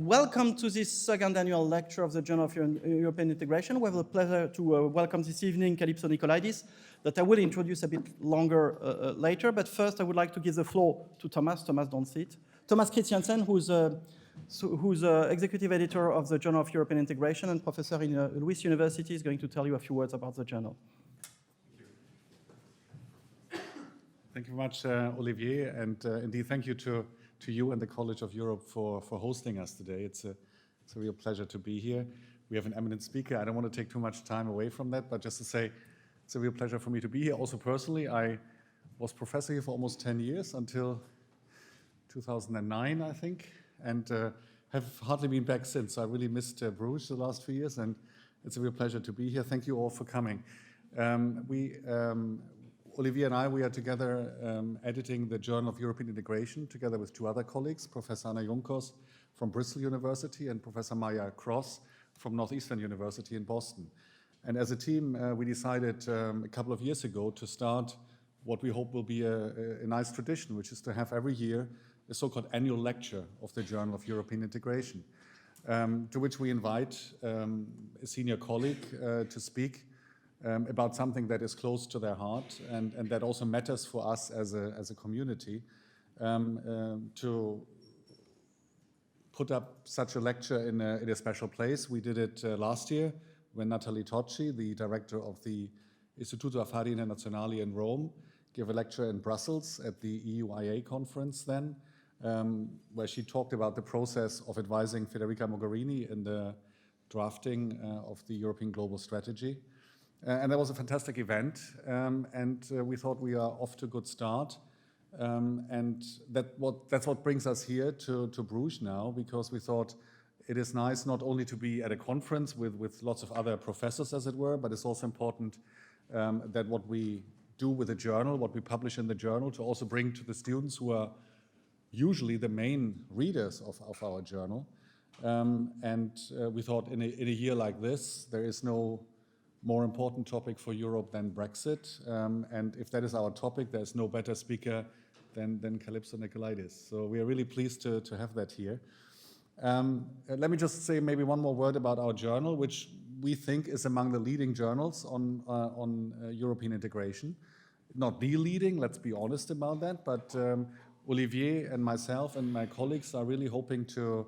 Welcome to this second annual lecture of the Journal of European Integration. We have the pleasure to welcome this evening Kalypso NICOLAИDIS, that I will introduce a bit longer later. But first, I would like to give the floor to Thomas. Thomas, don't sit. Thomas Christiansen, who's executive editor of the Journal of European Integration and professor in Ulysses University, is going to tell you a few words about the journal. Thank you very much, Olivier, and indeed thank you to you and the College of Europe for hosting us today. It's a real pleasure to be here. We have an eminent speaker. I don't want to take too much time away from that, but just to say it's a real pleasure for me to be here. Also personally, I was professor here for almost 10 years until 2009, I think, and have hardly been back since. I really missed Bruges the last few years, and it's a real pleasure to be here. Thank you all for coming. Olivier and we are together editing the Journal of European Integration, together with two other colleagues, Professor Anna Junkers from Bristol University and Professor Maya Cross from Northeastern University in Boston. And as a team, we decided a couple of years ago to start what we hope will be a nice tradition, which is to have every year a so-called annual lecture of the Journal of European Integration, to which we invite a senior colleague to speak about something that is close to their heart and that also matters for us as a community, to put up such a lecture in a special place. We did it last year when Nathalie Tocci, the director of the Istituto Affari Internazionali in Rome, gave a lecture in Brussels at the EU-IA conference then, where she talked about the process of advising Federica Mogherini in the drafting of the European Global Strategy. And that was a fantastic event, and we thought we are off to a good start. And that's what brings us here to Bruges now, because we thought it is nice not only to be at a conference with lots of other professors, as it were, but it's also important that what we do with the journal, what we publish in the journal, to also bring to the students who are usually the main readers of our journal. We thought in a year like this, there is no more important topic for Europe than Brexit. And if that is our topic, there's no better speaker than Kalypso NICOLAIDIS. So we are really pleased to have that here. Let me just say maybe one more word about our journal, which we think is among the leading journals on European integration. Not the leading, let's be honest about that, but Olivier and myself and my colleagues are really hoping to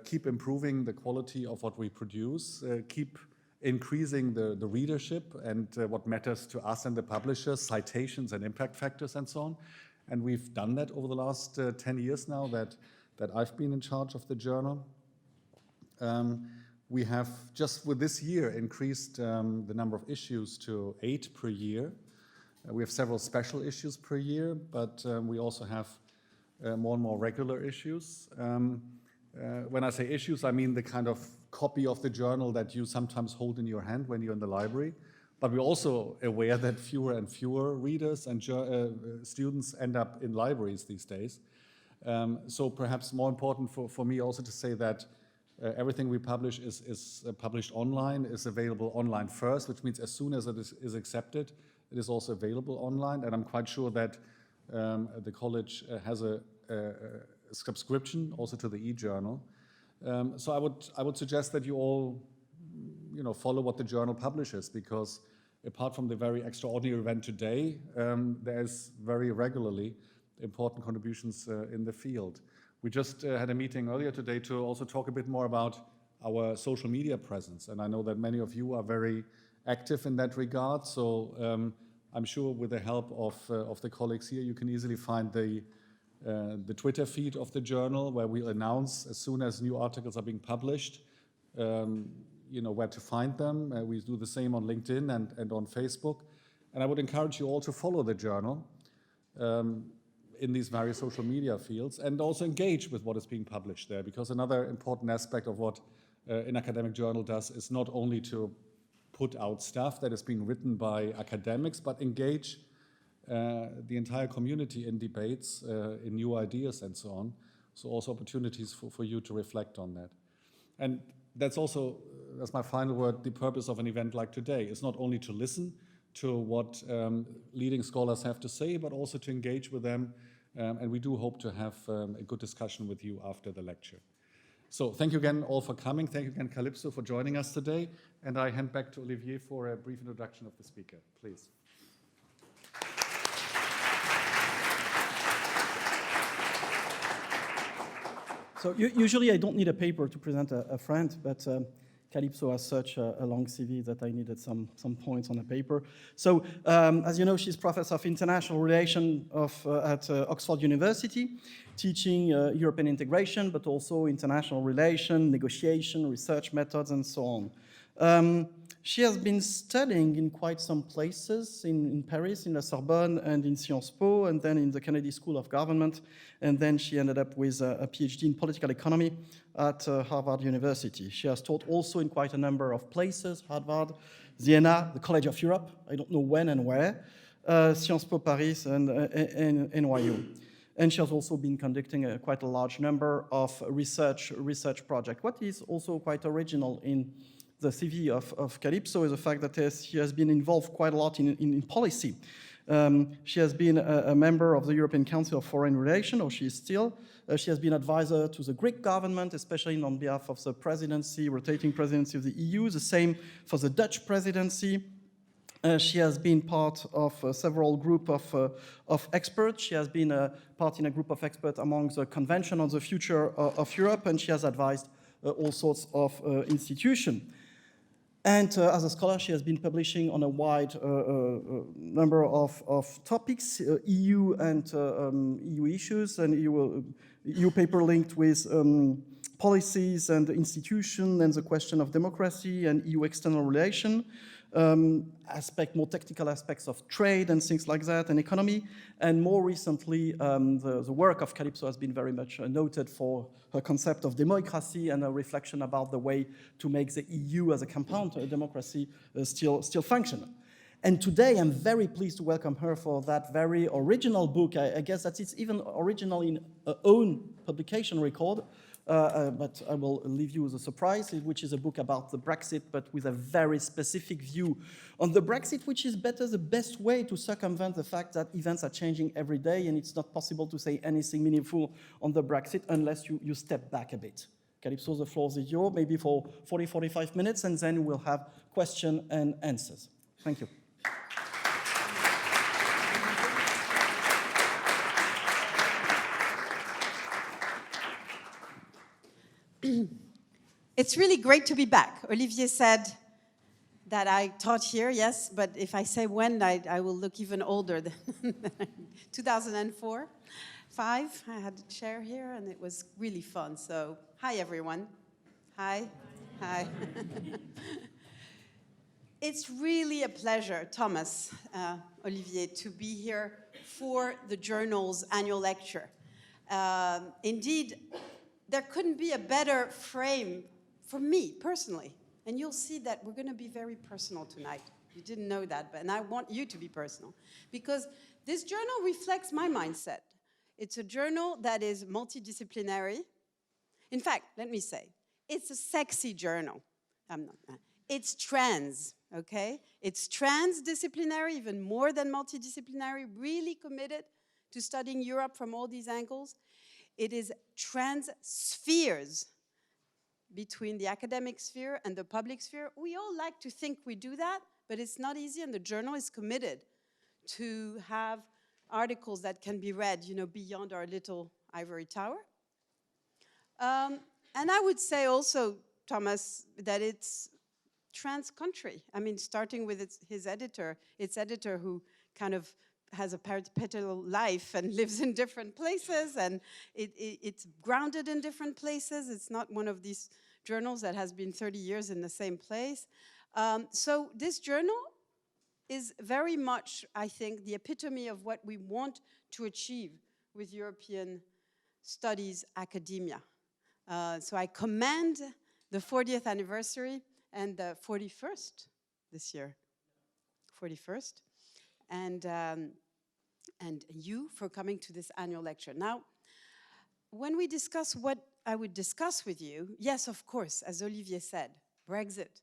keep improving the quality of what we produce, keep increasing the readership and what matters to us and the publishers, citations and impact factors and so on. And we've done that over the last 10 years now that I've been in charge of the journal. We have just with this year increased the number of issues to 8 per year. We have several special issues per year, but we also have more and more regular issues. When I say issues, I mean the kind of copy of the journal that you sometimes hold in your hand when you're in the library. But we're also aware that fewer and fewer readers and students end up in libraries these days. So perhaps more important for me also to say that everything we publish is published online, is available online first, which means as soon as it is accepted, it is also available online. And I'm quite sure that the college has a subscription also to the e-journal. So I would suggest that you all, follow what the journal publishes, because apart from the very extraordinary event today, there's very regularly important contributions in the field. We just had a meeting earlier today to also talk a bit more about our social media presence, and I know that many of you are very active in that regard. So I'm sure with the help of the colleagues here, you can easily find the Twitter feed of the journal, where we'll announce as soon as new articles are being published, where to find them. We do the same on LinkedIn and on Facebook. And I would encourage you all to follow the journal in these various social media fields and also engage with what is being published there, because another important aspect of what an academic journal does is not only to put out stuff that is being written by academics, but engage the entire community in debates, in new ideas and so on. So also opportunities for you to reflect on that. And that's my final word, the purpose of an event like today is not only to listen to what leading scholars have to say, but also to engage with them. And we do hope to have a good discussion with you after the lecture. So thank you again all for coming. Thank you again, Kalypso, for joining us today. And I hand back to Olivier for a brief introduction of the speaker, please. So usually I don't need a paper to present a friend, but Kalypso has such a long CV that I needed some points on a paper. So as you know, she's Professor of International Relations at Oxford University, teaching European integration, but also international relation, negotiation, research methods, and so on. She has been studying in quite some places, in Paris, in La Sorbonne, and in Sciences Po, and then in the Kennedy School of Government, and then she ended up with a PhD in political economy at Harvard University. She has taught also in quite a number of places, Harvard, Vienna, the College of Europe, I don't know when and where, Sciences Po Paris, and NYU. And she has also been conducting quite a large number of research projects. What is also quite original in the CV of Kalypso is the fact that she has been involved quite a lot in policy. She has been a member of the European Council of Foreign Relations, or she is still. She has been advisor to the Greek government, especially on behalf of the presidency, rotating presidency of the EU, the same for the Dutch presidency. She has been part of several group of experts. She has been part in a group of experts among the Convention on the Future of Europe, and she has advised all sorts of institutions. And as a scholar, she has been publishing on a wide number of topics, EU and EU issues, and EU paper linked with policies and institutions and the question of democracy and EU external relation, more technical aspects of trade and things like that, and economy. And more recently, the work of Kalypso has been very much noted for her concept of democracy and a reflection about the way to make the EU as a compound democracy still function. And today, I'm very pleased to welcome her for that very original book. I guess that it's even original in her own publication record, but I will leave you with a surprise, which is a book about the Brexit, but with a very specific view on the Brexit, which is the best way to circumvent the fact that events are changing every day, and it's not possible to say anything meaningful on the Brexit unless you step back a bit. Kalypso, the floor is yours, maybe for 40-45 minutes, and then we'll have questions and answers. Thank you. It's really great to be back. Olivier said that I taught here, yes, but if I say when, I will look even older than 2004, 5. I had a chair here, and it was really fun. So, hi, everyone. Hi. Hi. It's really a pleasure, Thomas, Olivier, to be here for the journal's annual lecture. Indeed, there couldn't be a better frame for me, personally. And you'll see that we're going to be very personal tonight. You didn't know that, and I want you to be personal. Because this journal reflects my mindset. It's a journal that is multidisciplinary. In fact, let me say, it's a sexy journal. It's trans, okay? It's transdisciplinary, even more than multidisciplinary, really committed to studying Europe from all these angles. It is trans spheres between the academic sphere and the public sphere. We all like to think we do that, but it's not easy, and the journal is committed to have articles that can be read, beyond our little ivory tower. And I would say also, Thomas, that it's trans-country. I mean, starting with its editor who kind of has a perpetual life and lives in different places, and it's grounded in different places. It's not one of these journals that has been 30 years in the same place. So this journal is very much, I think, the epitome of what we want to achieve with European studies academia. So I commend the 40th anniversary and the 41st this year, 41st. And you for coming to this annual lecture. Now, when we discuss what I would discuss with you, yes, of course, as Olivier said, Brexit.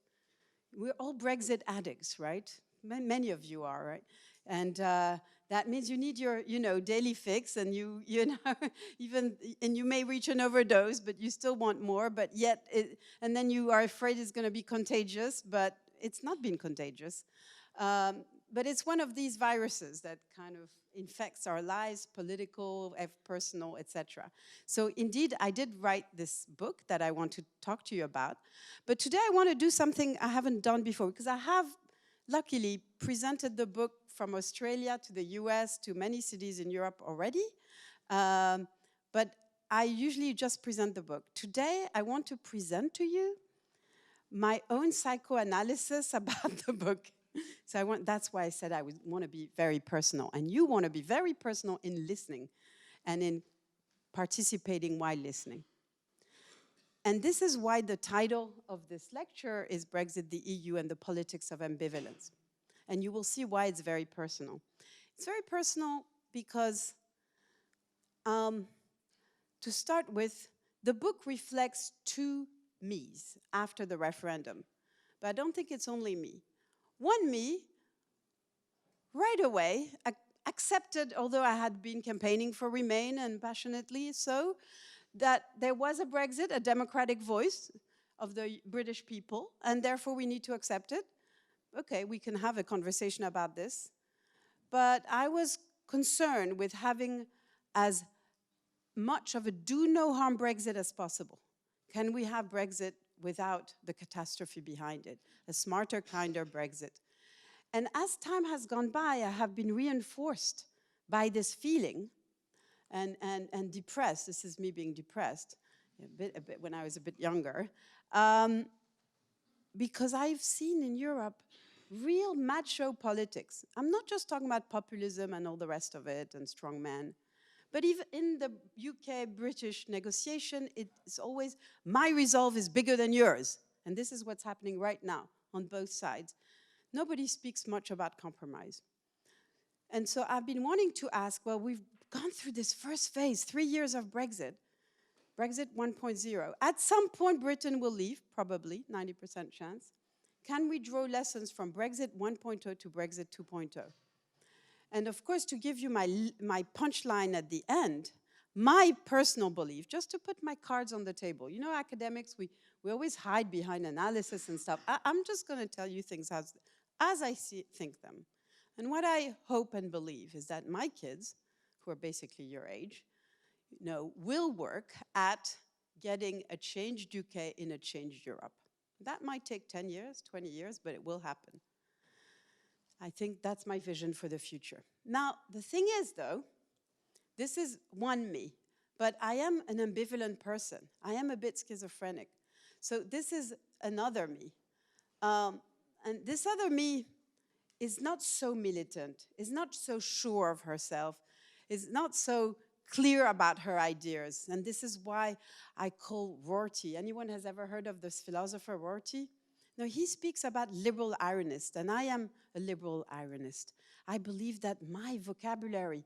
We're all Brexit addicts, right? Many of you are, right? And that means you need your, daily fix, and you you may reach an overdose, but you still want more, but yet, and then you are afraid it's going to be contagious, but it's not been contagious. But it's one of these viruses that kind of infects our lives, political, personal, etc. So indeed, I did write this book that I want to talk to you about. But today I want to do something I haven't done before, because I have luckily presented the book from Australia to the US to many cities in Europe already. But I usually just present the book. Today I want to present to you my own psychoanalysis about the book. So that's why I said I want to be very personal. And you want to be very personal in listening and in participating while listening. And this is why the title of this lecture is Brexit, the EU, and the Politics of Ambivalence. And you will see why it's very personal. It's very personal because, to start with, the book reflects two me's after the referendum. But I don't think it's only me. One me, right away, accepted, although I had been campaigning for Remain and passionately so, that there was a Brexit, a democratic voice of the British people, and therefore we need to accept it. Okay, we can have a conversation about this. But I was concerned with having as much of a do-no-harm Brexit as possible. Can we have Brexit without the catastrophe behind it? A smarter, kinder Brexit. And as time has gone by, I have been reinforced by this feeling and depressed. This is me being depressed a bit when I was a bit younger. Because I've seen in Europe real macho politics. I'm not just talking about populism and all the rest of it and strong men. But even in the UK-British negotiation, it's always, my resolve is bigger than yours. And this is what's happening right now on both sides. Nobody speaks much about compromise. And so I've been wanting to ask, well, we've gone through this first phase, 3 years of Brexit, Brexit 1.0. At some point, Britain will leave, probably, 90% chance. Can we draw lessons from Brexit 1.0 to Brexit 2.0? And of course, to give you my punchline at the end, my personal belief, just to put my cards on the table. You know, academics, we always hide behind analysis and stuff. I'm just going to tell you things as I think them. And what I hope and believe is that my kids, who are basically your age, will work at getting a changed UK in a changed Europe. That might take 10 years, 20 years, but it will happen. I think that's my vision for the future. Now, the thing is, though, this is one me, but I am an ambivalent person. I am a bit schizophrenic. So this is another me. And this other me is not so militant, is not so sure of herself, is not so clear about her ideas. And this is why I call Rorty. Anyone has ever heard of this philosopher Rorty? No, he speaks about liberal ironist, and I am a liberal ironist. I believe that my vocabulary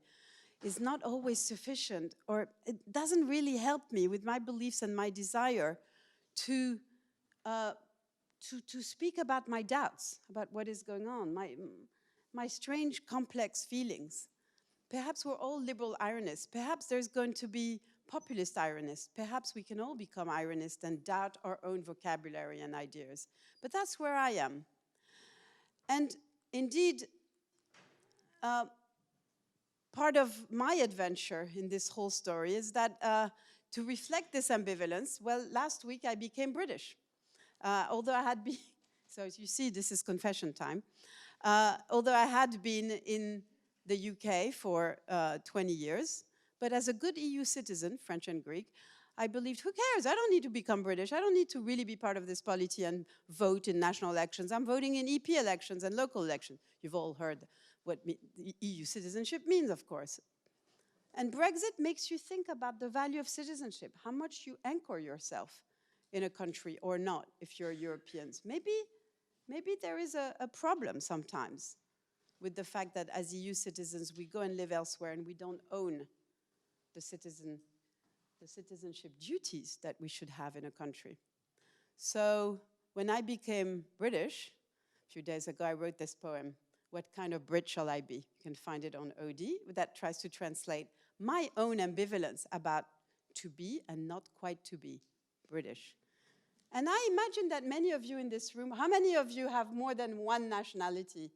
is not always sufficient, or it doesn't really help me with my beliefs and my desire to speak about my doubts, about what is going on, my strange, complex feelings. Perhaps we're all liberal ironists. Perhaps there's going to be populist ironists. Perhaps we can all become ironists and doubt our own vocabulary and ideas. But that's where I am. And indeed, part of my adventure in this whole story is that to reflect this ambivalence, well, last week I became British. Although I had been, so as you see, this is confession time. Although I had been in the UK for 20 years, but as a good EU citizen, French and Greek, I believed, who cares? I don't need to become British. I don't need to really be part of this polity and vote in national elections. I'm voting in EP elections and local elections. You've all heard what EU citizenship means, of course. And Brexit makes you think about the value of citizenship, how much you anchor yourself in a country or not, if you're Europeans. Maybe there is a problem sometimes with the fact that as EU citizens, we go and live elsewhere and we don't own the citizenship duties that we should have in a country. So when I became British, a few days ago, I wrote this poem, What kind of Brit shall I be? You can find it on OD. That tries to translate my own ambivalence about to be and not quite to be British. And I imagine that many of you in this room, how many of you have more than one nationality?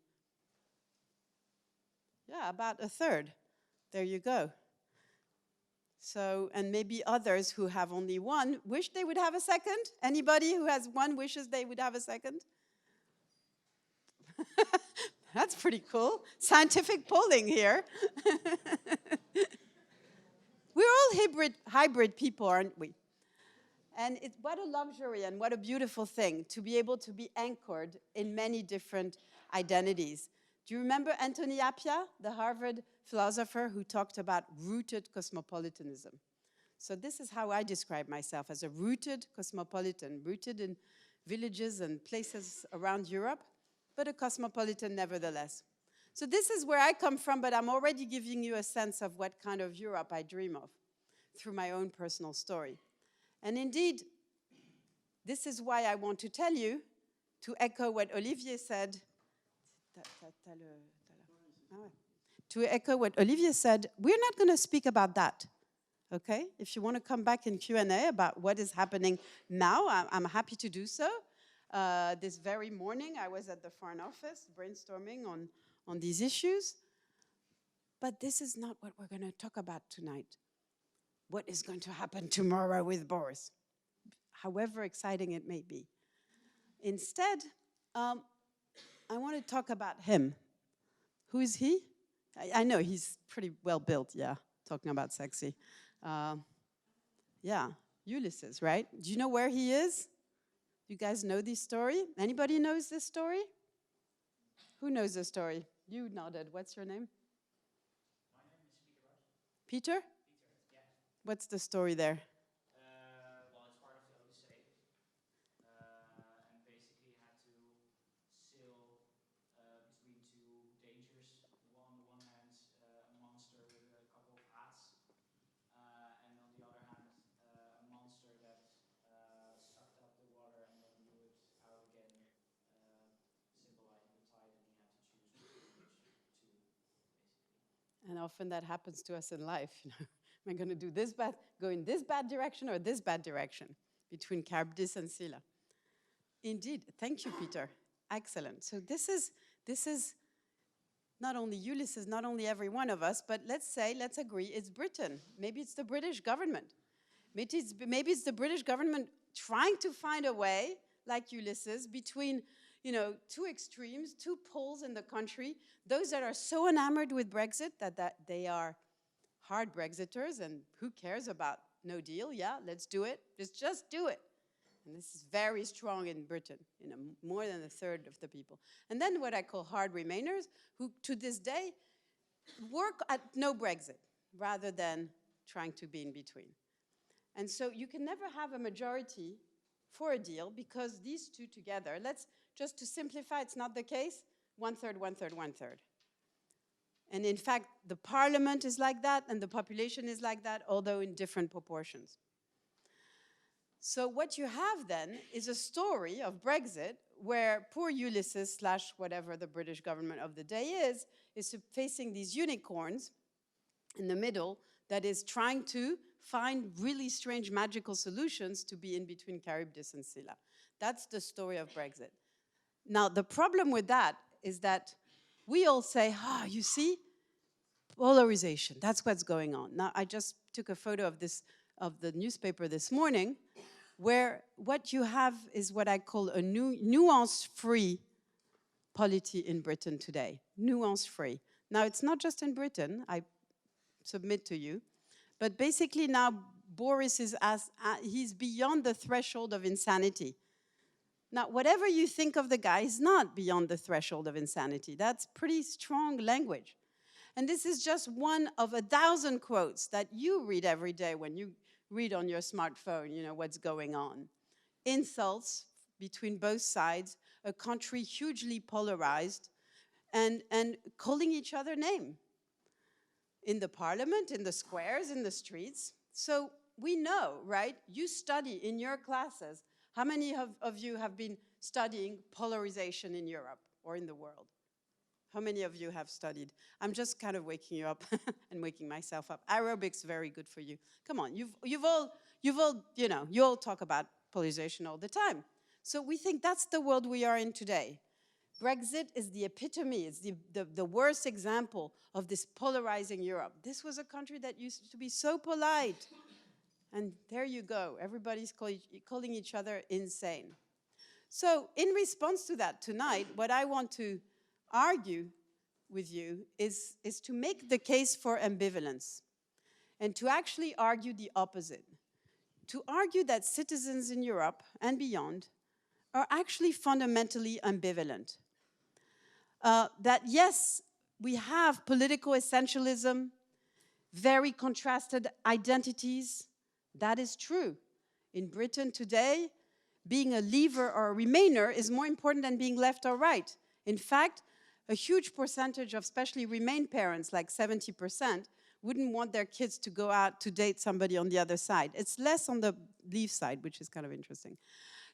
Yeah, about a third. There you go. So, and maybe others who have only one wish they would have a second. Anybody who has one wishes they would have a second? That's pretty cool. Scientific polling here. We're all hybrid people, aren't we? And what a luxury and what a beautiful thing to be able to be anchored in many different identities. Do you remember Anthony Appiah, the Harvard philosopher who talked about rooted cosmopolitanism? So this is how I describe myself, as a rooted cosmopolitan, rooted in villages and places around Europe, but a cosmopolitan nevertheless. So this is where I come from, but I'm already giving you a sense of what kind of Europe I dream of through my own personal story. And indeed, this is why I want to tell you, to echo what Olivier said, we're not going to speak about that, okay? If you want to come back in Q&A about what is happening now, I'm happy to do so. This very morning, I was at the Foreign Office brainstorming on these issues. But this is not what we're going to talk about tonight. What is going to happen tomorrow with Boris, however exciting it may be. Instead, I want to talk about him. Who is he? I know he's pretty well built, yeah, talking about sexy. Yeah, Ulysses, right? Do you know where he is? You guys know this story? Anybody knows this story? Who knows the story? You nodded. What's your name? My name is Peter. Peter? Peter, yeah. What's the story there? Well, it's part of the Odyssey. And basically had to sail between two dangers. On the one hand, a monster with a couple of hats. And on the other hand, a monster that sucked up the water and then blew it out again, symbolizing the tide, and he had to choose between which two, basically. And often that happens to us in life. You know, am I going to do this bad, go in this bad direction or this bad direction between Charybdis and Scylla? Indeed. Thank you, Peter. Excellent. So this is not only Ulysses, not only every one of us, but let's agree, it's Britain. Maybe it's the British government. Maybe it's the British government trying to find a way, like Ulysses, between, you know, two extremes, two poles in the country, those that are so enamored with Brexit that they are hard Brexiters, and who cares about no deal? Yeah, let's do it. Just do it. And this is very strong in Britain, you know, more than a third of the people. And then what I call hard Remainers, who to this day work at no Brexit, rather than trying to be in between. And so you can never have a majority for a deal, because these two together, let's just to simplify, it's not the case, 1/3, 1/3, 1/3. And in fact, the parliament is like that, and the population is like that, although in different proportions. So what you have then is a story of Brexit where poor Ulysses / whatever the British government of the day is facing these unicorns in the middle that is trying to find really strange magical solutions to be in between Charybdis and Scylla. That's the story of Brexit. Now, the problem with that is that we all say, you see, polarization, that's what's going on. Now, I just took a photo of the newspaper this morning, where what you have is what I call a nuance-free polity in Britain today. Nuance-free. Now, it's not just in Britain, I submit to you, but basically now Boris is he's beyond the threshold of insanity. Now, whatever you think of the guy, he's not beyond the threshold of insanity. That's pretty strong language. And this is just one of 1,000 quotes that you read every day when you read on your smartphone, you know, what's going on. Insults between both sides, a country hugely polarized, and calling each other name. In the parliament, in the squares, in the streets. So we know, right? You study in your classes. How many of you have been studying polarization in Europe or in the world? How many of you have studied? I'm just kind of waking you up and waking myself up. Aerobics very good for you. Come on, you all talk about polarization all the time. So we think that's the world we are in today. Brexit is the epitome, it's the worst example of this polarizing Europe. This was a country that used to be so polite. And there you go, everybody's calling each other insane. So in response to that tonight, what I want to argue with you is to make the case for ambivalence and to actually argue the opposite. To argue that citizens in Europe and beyond are actually fundamentally ambivalent. That yes, we have political essentialism, very contrasted identities. That is true. In Britain today, being a leaver or a remainer is more important than being left or right. In fact, a huge percentage of especially Remain parents, like 70%, wouldn't want their kids to go out to date somebody on the other side. It's less on the Leave side, which is kind of interesting.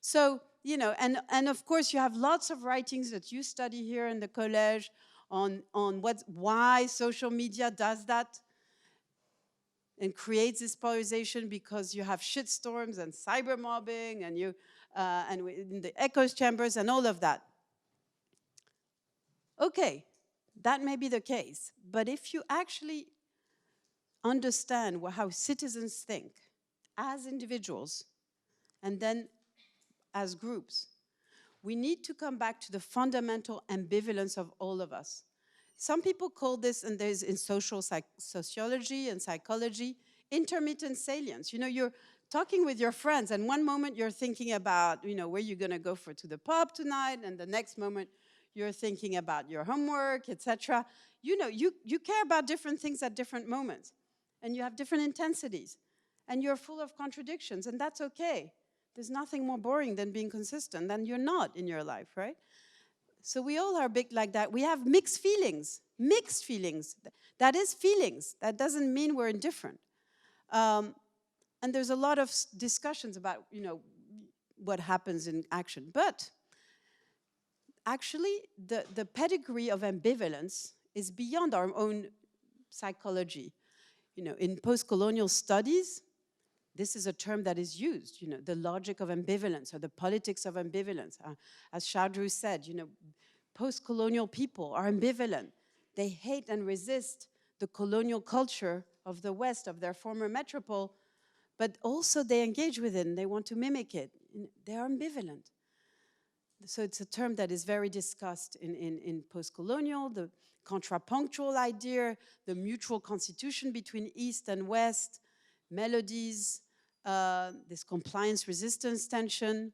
So, you know, and of course you have lots of writings that you study here in the college on why social media does that and creates this polarization, because you have shitstorms and cyber mobbing and in the echo chambers and all of that. Okay, that may be the case, but if you actually understand how citizens think as individuals and then as groups, we need to come back to the fundamental ambivalence of all of us. Some people call this, and there's in sociology and psychology, intermittent salience. You know, you're talking with your friends, and one moment you're thinking about, you know, where you're going to go to the pub tonight, and the next moment you're thinking about your homework, etc. You know, you care about different things at different moments, and you have different intensities, and you're full of contradictions, and that's okay. There's nothing more boring than being consistent, and you're not in your life, right? So we all are big like that. We have mixed feelings. Mixed feelings. That is feelings. That doesn't mean we're indifferent. And there's a lot of discussions about, you know, what happens in action. But actually, the pedigree of ambivalence is beyond our own psychology. You know, in post-colonial studies, this is a term that is used, you know, the logic of ambivalence or the politics of ambivalence. As Chaudhry said, you know, post-colonial people are ambivalent. They hate and resist the colonial culture of the West, of their former metropole, but also they engage with it and they want to mimic it. They are ambivalent. So it's a term that is very discussed in post-colonial, the contrapunctual idea, the mutual constitution between East and West, melodies, this compliance resistance tension.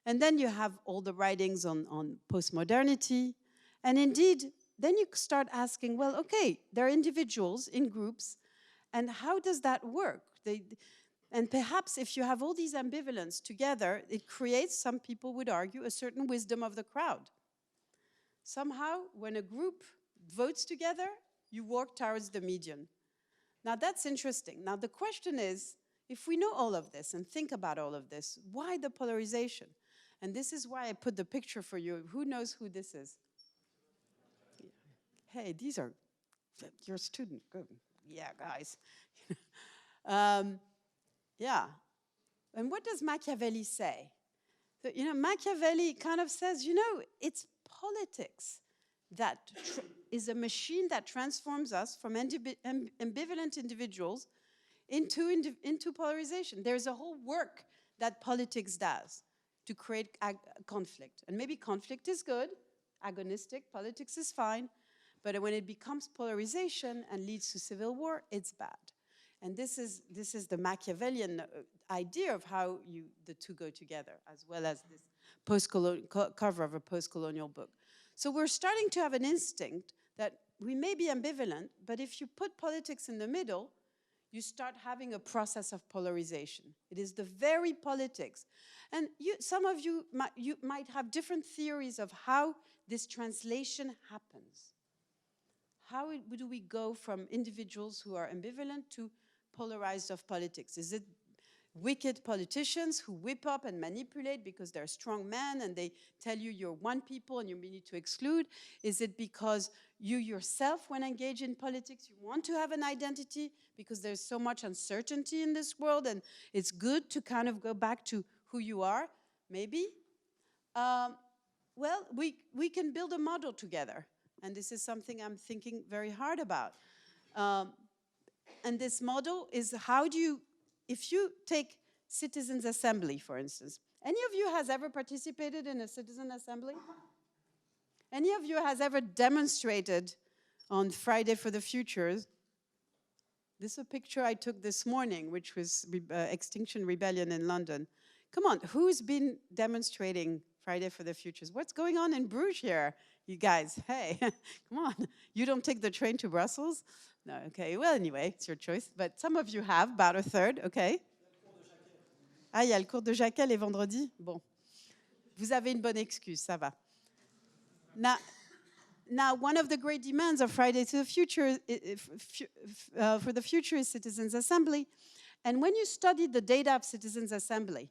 And then you have all the writings on postmodernity. And indeed, then you start asking, well, okay, there are individuals in groups, and how does that work? And perhaps if you have all these ambivalence together, it creates, some people would argue, a certain wisdom of the crowd. Somehow, when a group votes together, you work towards the median. Now that's interesting. Now the question is, if we know all of this and think about all of this, why the polarization? And this is why I put the picture for you. Who knows who this is? Hey, these are your student. Good. Yeah, guys. Yeah. And what does Machiavelli say? So, you know, Machiavelli kind of says, you know, it's politics that is a machine that transforms us from ambivalent individuals into polarization. There's a whole work that politics does to create conflict. And maybe conflict is good, agonistic, politics is fine, but when it becomes polarization and leads to civil war, it's bad. And this is the Machiavellian idea of how the two go together, as well as this cover of a post-colonial book. So we're starting to have an instinct that we may be ambivalent, but if you put politics in the middle, you start having a process of polarization. It is the very politics. And some of you might have different theories of how this translation happens. How do we go from individuals who are ambivalent to polarized of politics? Is it wicked politicians who whip up and manipulate because they're strong men and they tell you you're one people and you need to exclude? Is it because you yourself, when engaged in politics, you want to have an identity because there's so much uncertainty in this world and it's good to kind of go back to who you are? Maybe. Well, we can build a model together. And this is something I'm thinking very hard about. And this model is how do you, if you take citizens' assembly, for instance, any of you has ever participated in a citizen assembly? Any of you has ever demonstrated on Friday for the Future? This is a picture I took this morning, which was Extinction Rebellion in London. Come on, who's been demonstrating Friday for the Futures? What's going on in Bruges here, you guys? Hey, come on. You don't take the train to Brussels? No, okay. Well, anyway, it's your choice. But some of you have, about a third, okay. Ah, il y a le cours de Jacquet les vendredis? Bon. Vous avez une bonne excuse, ça va. Now, one of the great demands of Friday to the Future, for the Future is Citizens' Assembly. And when you study the data of Citizens' Assembly,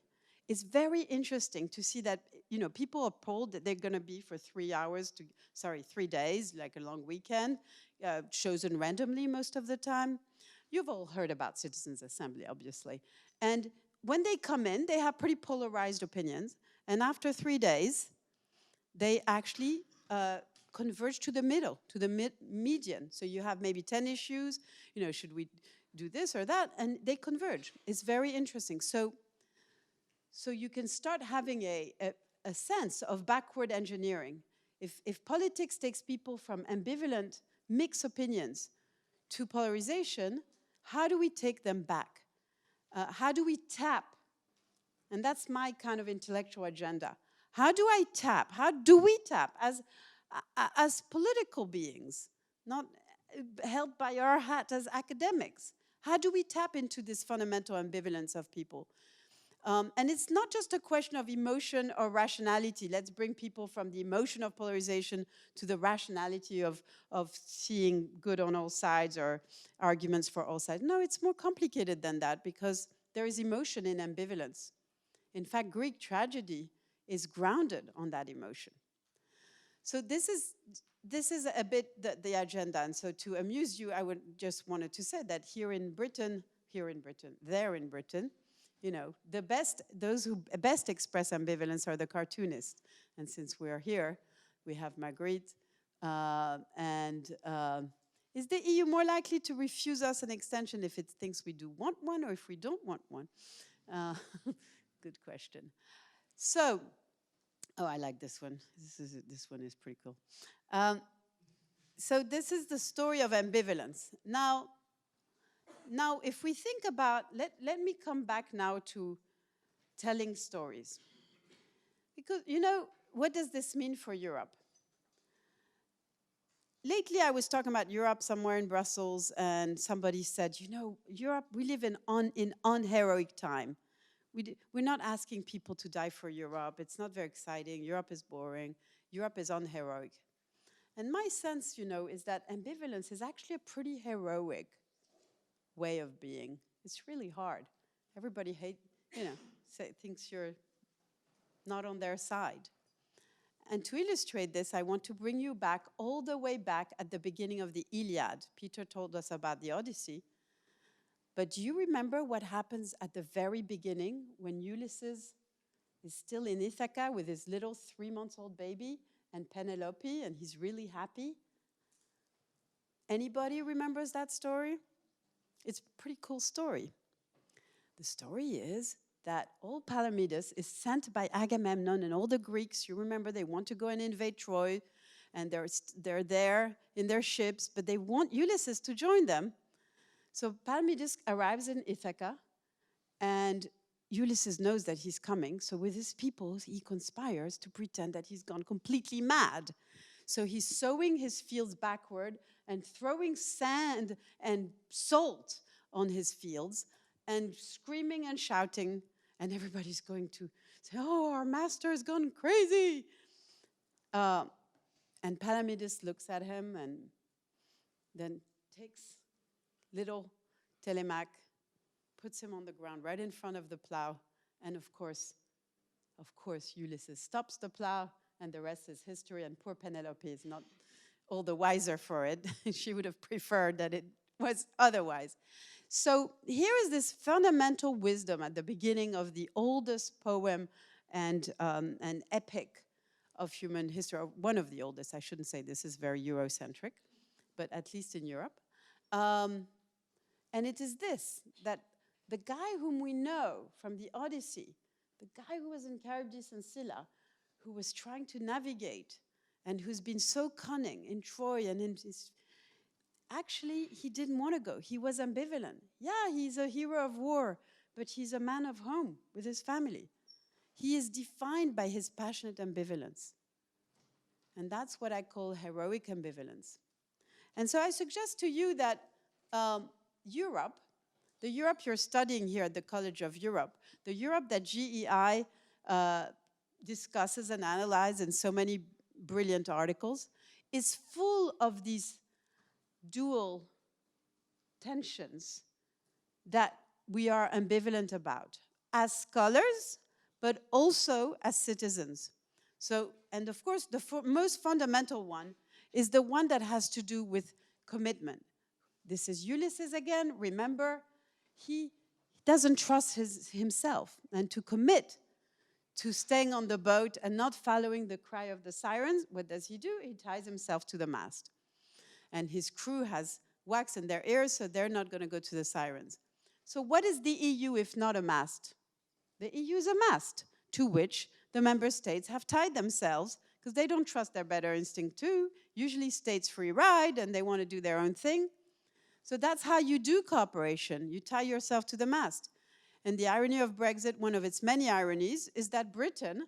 it's very interesting to see that, you know, people are polled that they're going to be for 3 days, like a long weekend, chosen randomly most of the time. You've all heard about Citizens' Assembly, obviously. And when they come in, they have pretty polarized opinions. And after 3 days, they actually converge to the middle, to the median. So you have maybe 10 issues, you know, should we do this or that? And they converge. It's very interesting. So you can start having a sense of backward engineering. If politics takes people from ambivalent, mixed opinions to polarization, how do we take them back? How do we tap? And that's my kind of intellectual agenda. How do I tap? How do we tap as political beings, not held by our hat as academics? How do we tap into this fundamental ambivalence of people? And it's not just a question of emotion or rationality. Let's bring people from the emotion of polarization to the rationality of seeing good on all sides or arguments for all sides. No, it's more complicated than that because there is emotion in ambivalence. In fact, Greek tragedy is grounded on that emotion. So this is a bit the agenda. And so to amuse you, I would just wanted to say that there in Britain, you know, those who best express ambivalence are the cartoonists. And since we're here, we have Marguerite. Is the EU more likely to refuse us an extension if it thinks we do want one or if we don't want one? Good question. So, oh, I like this one. This one is pretty cool. So this is the story of ambivalence. Now, if we think about, let me come back now to telling stories. Because, you know, what does this mean for Europe? Lately, I was talking about Europe somewhere in Brussels, and somebody said, you know, Europe, we live in unheroic time. We're not asking people to die for Europe. It's not very exciting. Europe is boring. Europe is unheroic. And my sense, you know, is that ambivalence is actually a pretty heroic way of being. It's really hard. Everybody thinks you're not on their side. And to illustrate this, I want to bring you back all the way back at the beginning of the Iliad. Peter told us about the Odyssey. But do you remember what happens at the very beginning when Ulysses is still in Ithaca with his little 3-month-old baby and Penelope, and he's really happy? Anybody remembers that story? It's a pretty cool story. The story is that old Palamedes is sent by Agamemnon and all the Greeks. You remember they want to go and invade Troy, and they're there in their ships, but they want Ulysses to join them. So Palamedes arrives in Ithaca, and Ulysses knows that he's coming. So with his people, he conspires to pretend that he's gone completely mad. So he's sowing his fields backward and throwing sand and salt on his fields and screaming and shouting. And everybody's going to say, oh, our master has gone crazy. And Palamedes looks at him and then takes little Telemach, puts him on the ground right in front of the plow. And of course, Ulysses stops the plow, and the rest is history. And poor Penelope is not all the wiser for it. She would have preferred that it was otherwise. So here is this fundamental wisdom at the beginning of the oldest poem and an epic of human history, or one of the oldest. I shouldn't say this is very Eurocentric, but at least in Europe. And it is this, that the guy whom we know from the Odyssey, the guy who was in Charybdis and Scylla, who was trying to navigate and who's been so cunning in Troy and in his, actually, he didn't want to go. He was ambivalent. Yeah, he's a hero of war, but he's a man of home with his family. He is defined by his passionate ambivalence. And that's what I call heroic ambivalence. And so I suggest to you that Europe, the Europe you're studying here at the College of Europe, the Europe that GEI discusses and analyzes in so many brilliant articles, is full of these dual tensions that we are ambivalent about as scholars, but also as citizens. So, and of course, the most fundamental one is the one that has to do with commitment. This is Ulysses again. Remember, he doesn't trust himself, and to commit to staying on the boat and not following the cry of the sirens, what does he do? He ties himself to the mast. And his crew has wax in their ears, so they're not going to go to the sirens. So what is the EU if not a mast? The EU is a mast to which the member states have tied themselves because they don't trust their better instinct too. Usually states free ride and they want to do their own thing. So that's how you do cooperation. You tie yourself to the mast. And the irony of Brexit, one of its many ironies, is that Britain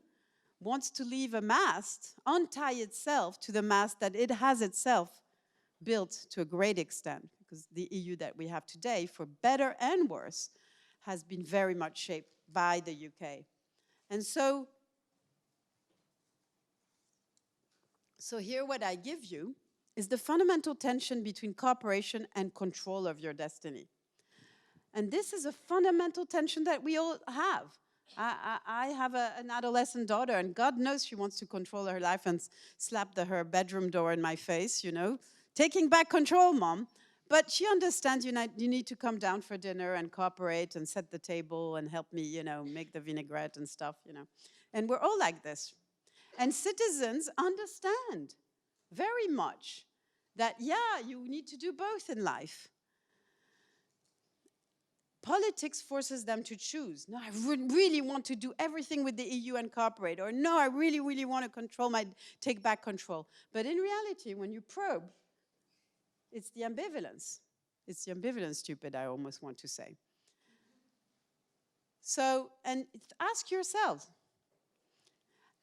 wants to leave a mast, untie itself to the mast that it has itself built to a great extent, because the EU that we have today, for better and worse, has been very much shaped by the UK. And so here what I give you is the fundamental tension between cooperation and control of your destiny. And this is a fundamental tension that we all have. I have an adolescent daughter, and God knows she wants to control her life and slap her bedroom door in my face, you know. Taking back control, Mom. But she understands you need to come down for dinner and cooperate and set the table and help me, you know, make the vinaigrette and stuff, you know. And we're all like this. And citizens understand very much that, yeah, you need to do both in life. Politics forces them to choose. No, I really want to do everything with the EU and cooperate. Or no, I really, really want to take back control. But in reality, when you probe, it's the ambivalence. It's the ambivalence, stupid, I almost want to say. So, and ask yourselves.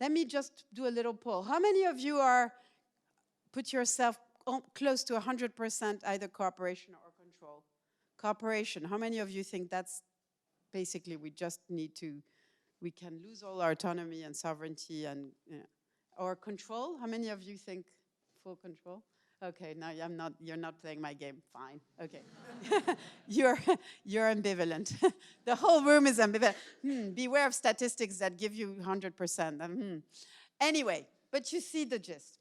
Let me just do a little poll. How many of you put yourself close to 100% either cooperation or control? Cooperation, how many of you think that's basically we can lose all our autonomy and sovereignty and, you know, or control? How many of you think full control? Okay, no, you're not playing my game, fine, okay. You're ambivalent. The whole room is ambivalent. Beware of statistics that give you 100%. Anyway, but you see the gist.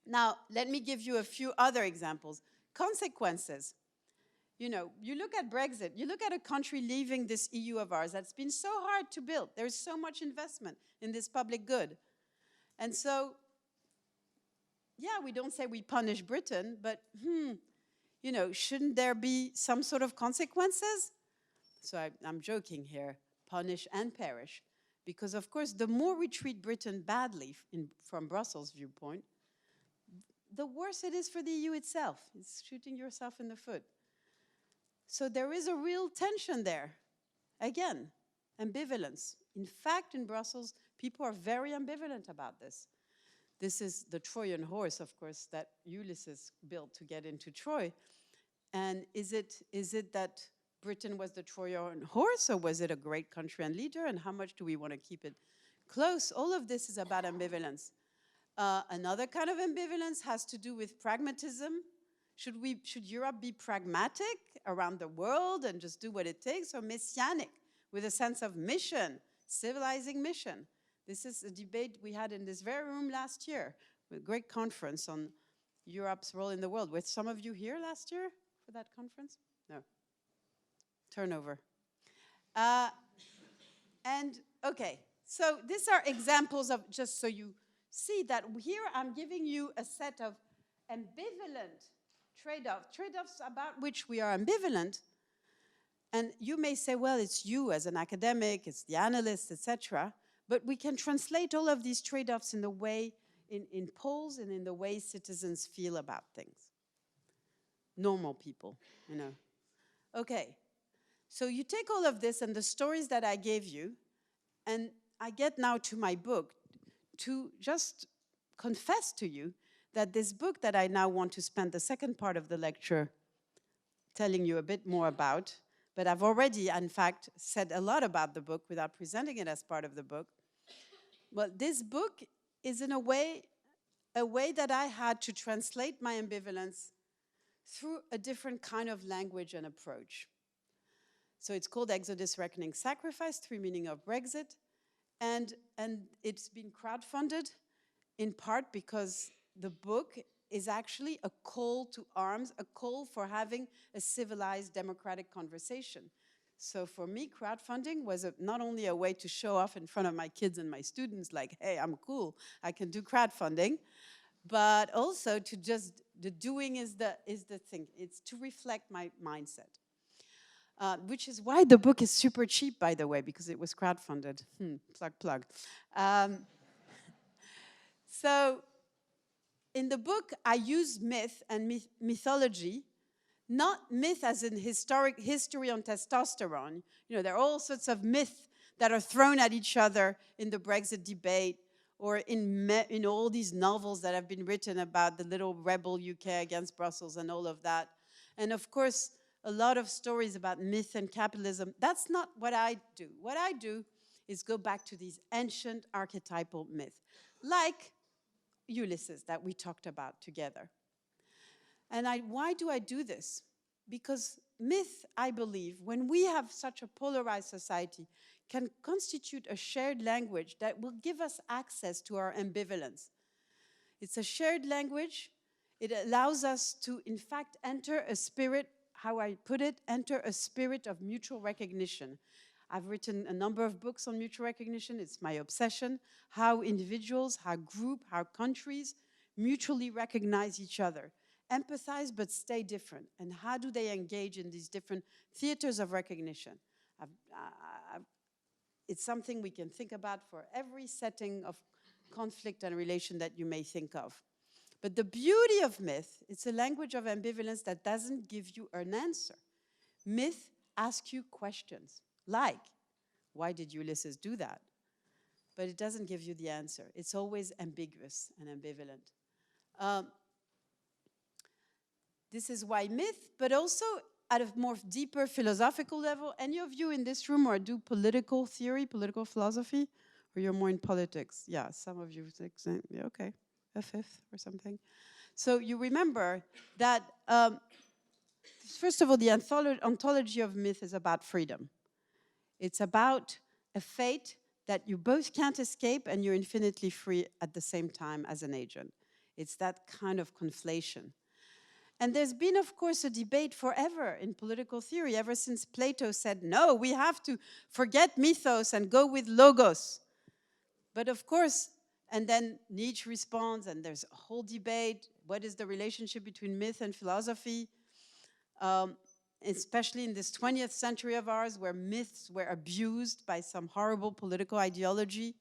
Now, let me give you a few other examples. Consequences. You know, you look at Brexit, you look at a country leaving this EU of ours that's been so hard to build. There's so much investment in this public good. And so, yeah, we don't say we punish Britain, but, you know, shouldn't there be some sort of consequences? So I'm joking here, punish and perish. Because, of course, the more we treat Britain badly from Brussels' viewpoint, the worse it is for the EU itself. It's shooting yourself in the foot. So there is a real tension there. Again, ambivalence. In fact, in Brussels, people are very ambivalent about this. This is the Trojan horse, of course, that Ulysses built to get into Troy. And is it that Britain was the Trojan horse, or was it a great country and leader? And how much do we want to keep it close? All of this is about ambivalence. Another kind of ambivalence has to do with pragmatism. Should Europe be pragmatic around the world and just do what it takes, or messianic with a sense of mission, civilizing mission? This is a debate we had in this very room last year, a great conference on Europe's role in the world. Were some of you here last year for that conference? No. Turnover. And okay, so these are examples of, just so you see that here I'm giving you a set of ambivalent trade-offs about which we are ambivalent. And you may say, well, it's you as an academic, it's the analyst, etc. But we can translate all of these trade-offs in the way, in polls and in the way citizens feel about things. Normal people, you know. Okay, so you take all of this and the stories that I gave you, and I get now to my book to just confess to you that this book that I now want to spend the second part of the lecture telling you a bit more about, but I've already, in fact, said a lot about the book without presenting it as part of the book. Well, this book is in a way that I had to translate my ambivalence through a different kind of language and approach. So it's called Exodus, Reckoning, Sacrifice, 3 Meanings of Brexit. And it's been crowdfunded in part because the book is actually a call to arms, a call for having a civilized democratic conversation. So for me, crowdfunding was not only a way to show off in front of my kids and my students, like, hey, I'm cool, I can do crowdfunding, but also to just, the doing is the thing. It's to reflect my mindset. Which is why the book is super cheap, by the way, because it was crowdfunded. Plug. So in the book, I use myth and mythology, not myth as in history on testosterone. You know, there are all sorts of myths that are thrown at each other in the Brexit debate, or in all these novels that have been written about the little rebel UK against Brussels and all of that. And of course, a lot of stories about myth and capitalism. That's not what I do. What I do is go back to these ancient archetypal myths, like Ulysses that we talked about together. And why do I do this? Because myth, I believe, when we have such a polarized society, can constitute a shared language that will give us access to our ambivalence. It's a shared language. It allows us to, in fact, enter a spirit, how I put it, enter a spirit of mutual recognition. I've written a number of books on mutual recognition. It's my obsession, how individuals, how groups, how countries mutually recognize each other, empathize but stay different. And how do they engage in these different theaters of recognition? It's something we can think about for every setting of conflict and relation that you may think of. But the beauty of myth, it's a language of ambivalence that doesn't give you an answer. Myth asks you questions, like, why did Ulysses do that? But it doesn't give you the answer. It's always ambiguous and ambivalent. This is why myth, but also at a more deeper philosophical level. Any of you in this room or do political theory, political philosophy, or you're more in politics? Yeah, some of you think, yeah, okay. A fifth or something. So you remember that, first of all, the ontology of myth is about freedom. It's about a fate that you both can't escape and you're infinitely free at the same time as an agent. It's that kind of conflation. And there's been, of course, a debate forever in political theory, ever since Plato said, no, we have to forget mythos and go with logos. But of course, and then Nietzsche responds, and there's a whole debate. What is the relationship between myth and philosophy? Especially in this 20th century of ours, where myths were abused by some horrible political ideology.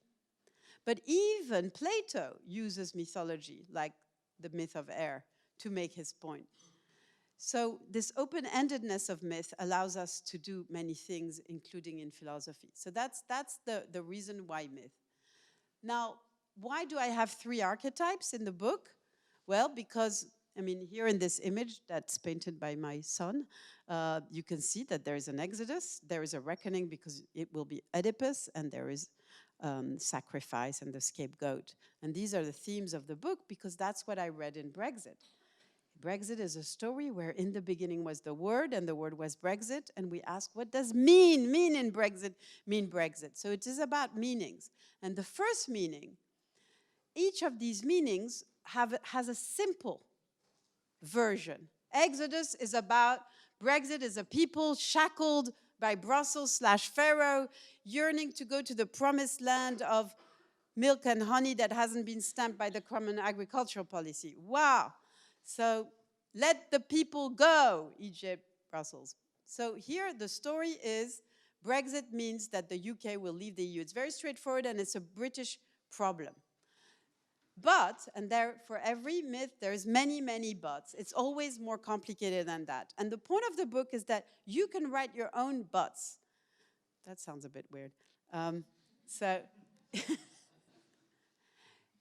But even Plato uses mythology, like the myth of air, to make his point. So this open-endedness of myth allows us to do many things, including in philosophy. So that's the reason why myth. Now, why do I have 3 archetypes in the book? Well, because, I mean, here in this image that's painted by my son, you can see that there is an exodus, there is a reckoning because it will be Oedipus, and there is sacrifice and the scapegoat. And these are the themes of the book because that's what I read in Brexit. Brexit is a story where in the beginning was the word, and the word was Brexit, and we ask, what does mean in Brexit, mean Brexit? So it is about meanings. And the first meaning, each of these meanings has a simple version. Exodus is about Brexit is a people shackled by Brussels/Pharaoh, yearning to go to the promised land of milk and honey that hasn't been stamped by the common agricultural policy. Wow. So let the people go, Egypt, Brussels. So here the story is Brexit means that the UK will leave the EU. It's very straightforward and it's a British problem. But, and there for every myth there's many, many buts. It's always more complicated than that. And the point of the book is that you can write your own buts. That sounds a bit weird.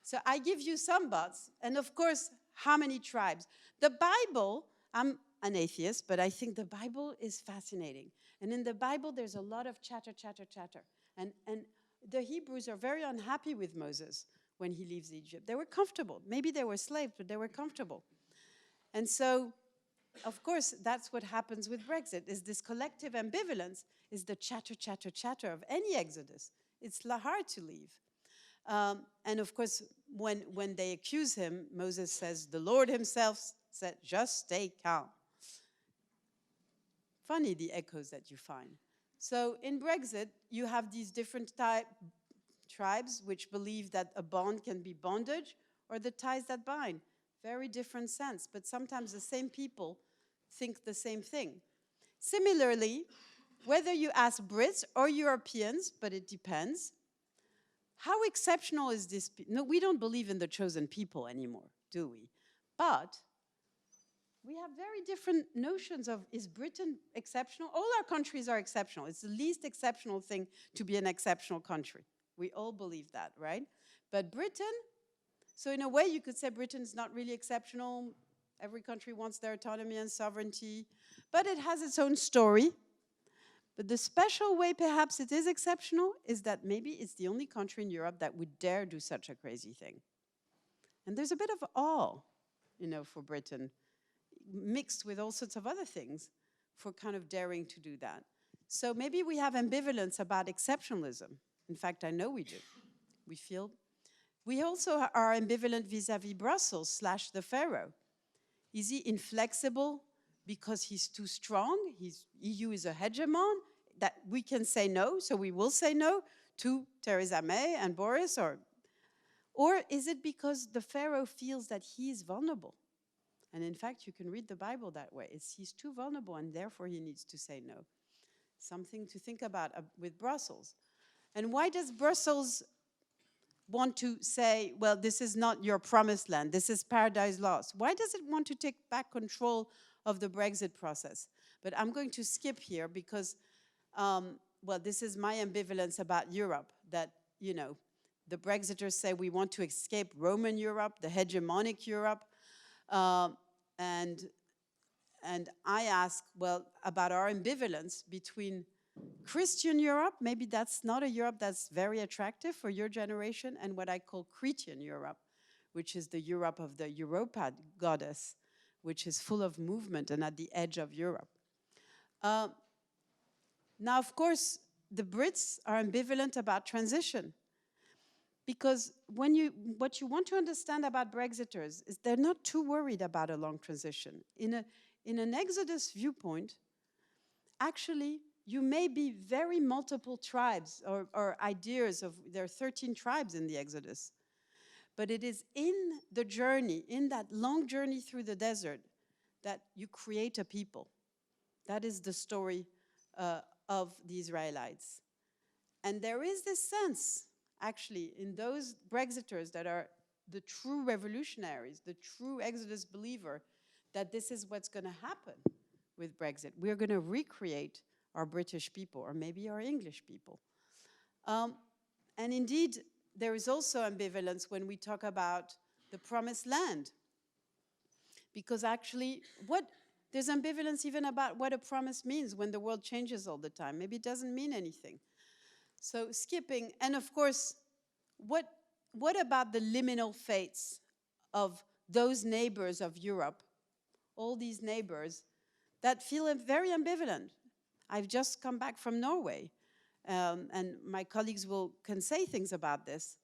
So I give you some buts, and of course, how many tribes? The Bible, I'm an atheist, but I think the Bible is fascinating. And in the Bible, there's a lot of chatter. And the Hebrews are very unhappy with Moses when he leaves Egypt. They were comfortable. Maybe they were slaves, but they were comfortable. And so, of course, that's what happens with Brexit, is this collective ambivalence is the chatter of any exodus. It's hard to leave. And of course, when they accuse him, Moses says, the Lord himself said, just stay calm. Funny the echoes that you find. So in Brexit, you have these different tribes which believe that a bond can be bondage or the ties that bind. Very different sense, but sometimes the same people think the same thing. Similarly, whether you ask Brits or Europeans, but it depends, how exceptional is this? No, we don't believe in the chosen people anymore, do we? But we have very different notions of, is Britain exceptional? All our countries are exceptional. It's the least exceptional thing to be an exceptional country. We all believe that, right? But Britain, so in a way you could say Britain is not really exceptional. Every country wants their autonomy and sovereignty, but it has its own story. But the special way perhaps it is exceptional is that maybe it's the only country in Europe that would dare do such a crazy thing. And there's a bit of awe, for Britain, mixed with all sorts of other things for kind of daring to do that. So maybe we have ambivalence about exceptionalism. In fact, I know we do. We also are ambivalent vis-à-vis Brussels/the Pharaoh. Is he inflexible because he's too strong? EU is a hegemon, that we can say no, so we will say no to Theresa May and Boris, or is it because the Pharaoh feels that he is vulnerable? And in fact, you can read the Bible that way. He's too vulnerable and therefore he needs to say no. Something to think about with Brussels. And why does Brussels want to say, well, this is not your promised land, this is paradise lost? Why does it want to take back control of the Brexit process? But I'm going to skip here because, well, this is my ambivalence about Europe, that, the Brexiters say we want to escape Roman Europe, the hegemonic Europe, and I ask, well, about our ambivalence between Christian Europe, maybe that's not a Europe that's very attractive for your generation, and what I call Cretan Europe, which is the Europe of the Europa goddess, which is full of movement and at the edge of Europe. Now, of course, the Brits are ambivalent about transition, because what you want to understand about Brexiters is they're not too worried about a long transition. In an Exodus viewpoint, actually, you may be very multiple tribes or ideas of, there are 13 tribes in the Exodus. But it is in the journey, in that long journey through the desert, that you create a people. That is the story of the Israelites. And there is this sense, actually, in those Brexiters that are the true revolutionaries, the true Exodus believer, that this is what's going to happen with Brexit. We're going to recreate our British people, or maybe our English people. And indeed, there is also ambivalence when we talk about the promised land. Because actually, there's ambivalence even about what a promise means when the world changes all the time. Maybe it doesn't mean anything. So skipping, and of course, what about the liminal fates of those neighbors of Europe all these neighbors that feel very ambivalent. I've just come back from Norway, and my colleagues can say things about this,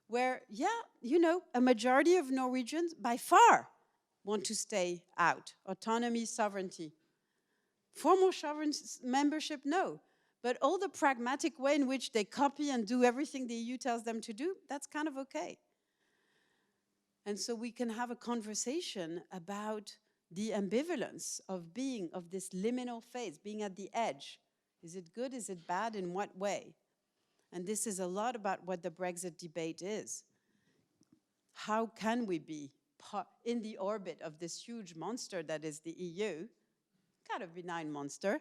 where, yeah, you know, a majority of Norwegians, by far, want to stay out. Autonomy, sovereignty. Formal sovereign membership, no. But all the pragmatic way in which they copy and do everything the EU tells them to do, that's kind of okay. And so we can have a conversation about the ambivalence of being, of this liminal phase, being at the edge. Is it good? Is it bad? In what way? And this is a lot about what the Brexit debate is. How can we be in the orbit of this huge monster that is the EU, kind of benign monster,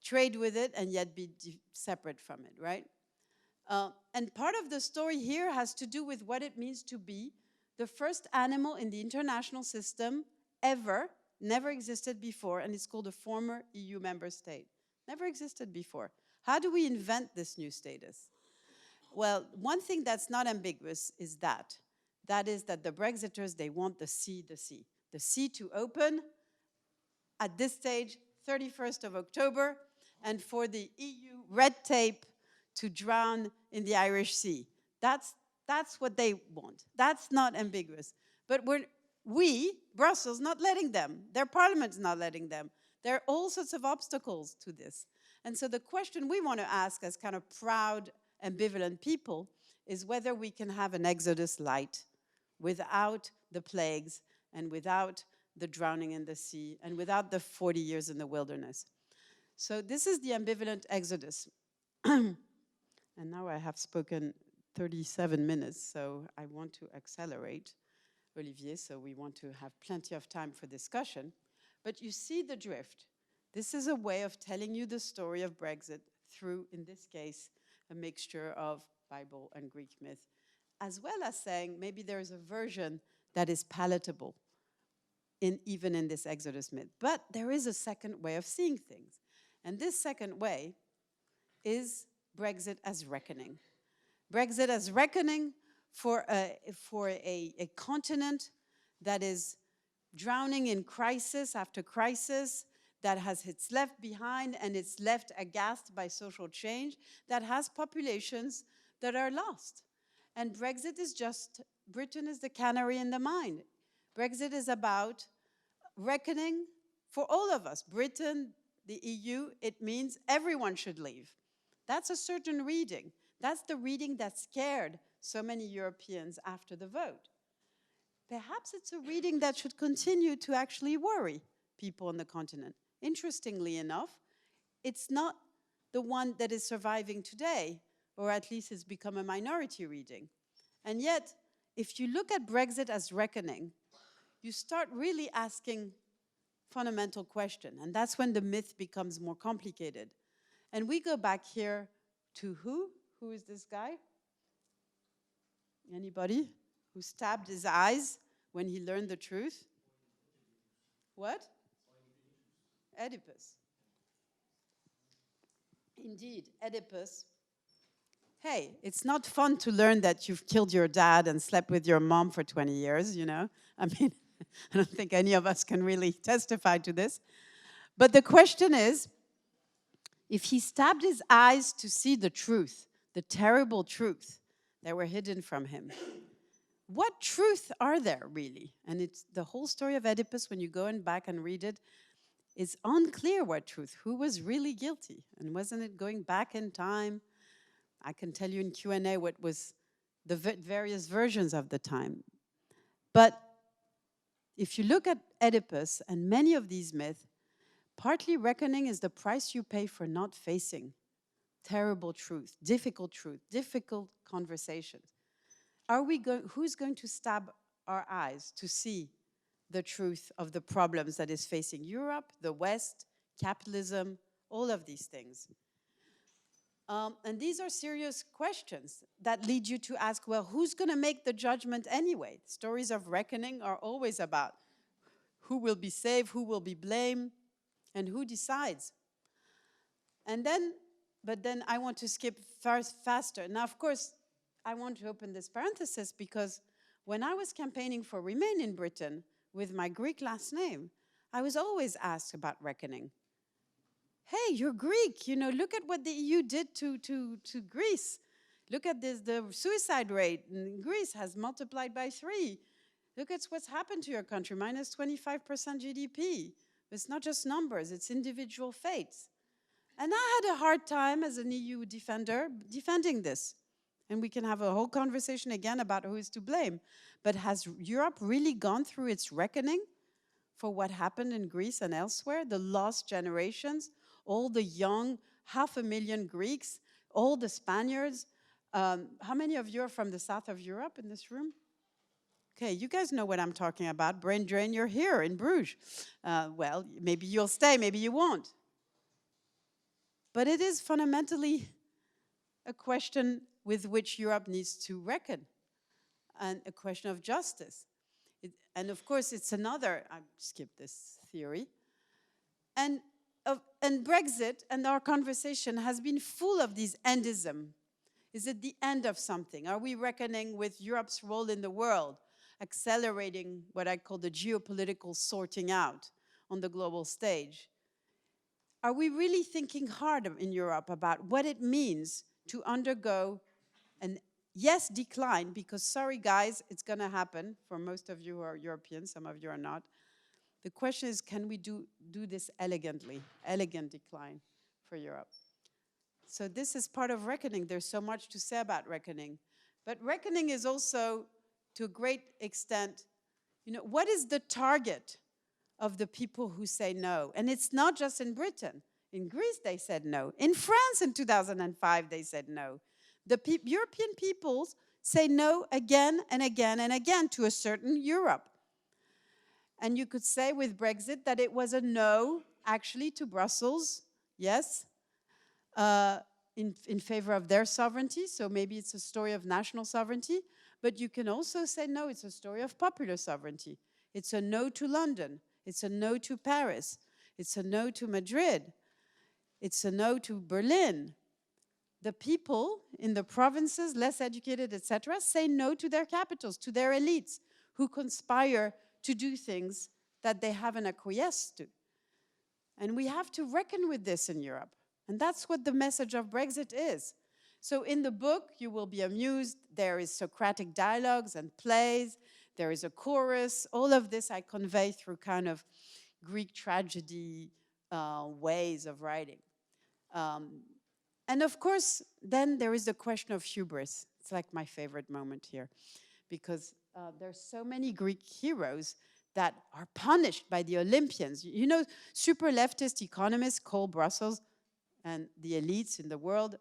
trade with it and yet be separate from it, right? And part of the story here has to do with what it means to be the first animal in the international system ever, never existed before, and it's called a former EU member state. Never existed before. How do we invent this new status? Well, one thing that's not ambiguous is that. That is that the Brexiters, they want the sea to open at this stage, 31st of October, and for the EU red tape to drown in the Irish Sea. That's what they want. That's not ambiguous. But Brussels, not letting them. Their parliament's not letting them. There are all sorts of obstacles to this. And so the question we want to ask as kind of proud, ambivalent people is whether we can have an Exodus light without the plagues and without the drowning in the sea and without the 40 years in the wilderness. So this is the ambivalent Exodus. And now I have spoken 37 minutes, so I want to accelerate, Olivier, so we want to have plenty of time for discussion. But you see the drift. This is a way of telling you the story of Brexit through, in this case, a mixture of Bible and Greek myth, as well as saying maybe there is a version that is palatable even in this Exodus myth. But there is a second way of seeing things. And this second way is Brexit as reckoning. Brexit as reckoning for a continent that is drowning in crisis after crisis, that has its left behind and it's left aghast by social change, that has populations that are lost. And Brexit is just, Britain is the canary in the mine. Brexit is about reckoning for all of us. Britain, the EU, it means everyone should leave. That's a certain reading. That's the reading that scared so many Europeans after the vote. Perhaps it's a reading that should continue to actually worry people on the continent. Interestingly enough, it's not the one that is surviving today, or at least it's become a minority reading. And yet, if you look at Brexit as reckoning, you start really asking fundamental question, and that's when the myth becomes more complicated. And we go back here to who? Who is this guy? Anybody? Who stabbed his eyes when he learned the truth? What? Oedipus. Indeed, Oedipus. Hey, it's not fun to learn that you've killed your dad and slept with your mom for 20 years, you know? I mean, I don't think any of us can really testify to this. But the question is, if he stabbed his eyes to see the truth, the terrible truth that were hidden from him, what truth are there really? And it's the whole story of Oedipus, when you go back and read it, it's unclear what truth, who was really guilty, and wasn't it going back in time? I can tell you in Q&A what was the various versions of the time. But if you look at Oedipus and many of these myths, partly reckoning is the price you pay for not facing terrible truth, difficult conversations. Who's going to stab our eyes to see the truth of the problems that is facing Europe, the West, capitalism, all of these things? And these are serious questions that lead you to ask, well, who's going to make the judgment anyway? Stories of reckoning are always about who will be saved, who will be blamed, and who decides. But then I want to skip faster. Now, of course, I want to open this parenthesis because when I was campaigning for Remain in Britain, with my Greek last name, I was always asked about reckoning. Hey, you're Greek, you know, look at what the EU did to Greece. Look at this, the suicide rate in Greece has multiplied by 3. Look at what's happened to your country, minus 25% GDP. It's not just numbers, it's individual fates. And I had a hard time as an EU defender defending this. And we can have a whole conversation again about who is to blame. But has Europe really gone through its reckoning for what happened in Greece and elsewhere? The lost generations, all the young, 500,000 Greeks, all the Spaniards. How many of you are from the south of Europe in this room? Okay, you guys know what I'm talking about. Brain drain, you're here in Bruges. Well, maybe you'll stay, maybe you won't. But it is fundamentally a question with which Europe needs to reckon, and a question of justice. And of course, it's another, I skipped this theory. And Brexit and our conversation has been full of these endism. Is it the end of something? Are we reckoning with Europe's role in the world, accelerating what I call the geopolitical sorting out on the global stage? Are we really thinking hard in Europe about what it means to undergo an, yes, decline, because sorry guys, it's gonna happen for most of you who are Europeans, some of you are not. The question is, can we do this elegantly, elegant decline for Europe? So this is part of reckoning. There's so much to say about reckoning. But reckoning is also, to a great extent, you know, what is the target of the people who say no? And it's not just in Britain. In Greece, they said no. In France, in 2005, they said no. The European peoples say no again and again and again to a certain Europe. And you could say with Brexit that it was a no, actually, to Brussels, yes, in favor of their sovereignty. So maybe it's a story of national sovereignty. But you can also say no, it's a story of popular sovereignty. It's a no to London. It's a no to Paris. It's a no to Madrid. It's a no to Berlin. The people in the provinces, less educated, etc., say no to their capitals, to their elites, who conspire to do things that they haven't acquiesced to. And we have to reckon with this in Europe. And that's what the message of Brexit is. So in the book, you will be amused. There is Socratic dialogues and plays. There is a chorus. All of this I convey through kind of Greek tragedy ways of writing. And of course, then there is the question of hubris. It's like my favorite moment here, because there's so many Greek heroes that are punished by the Olympians. You know, super leftist economists call Brussels and the elites in the world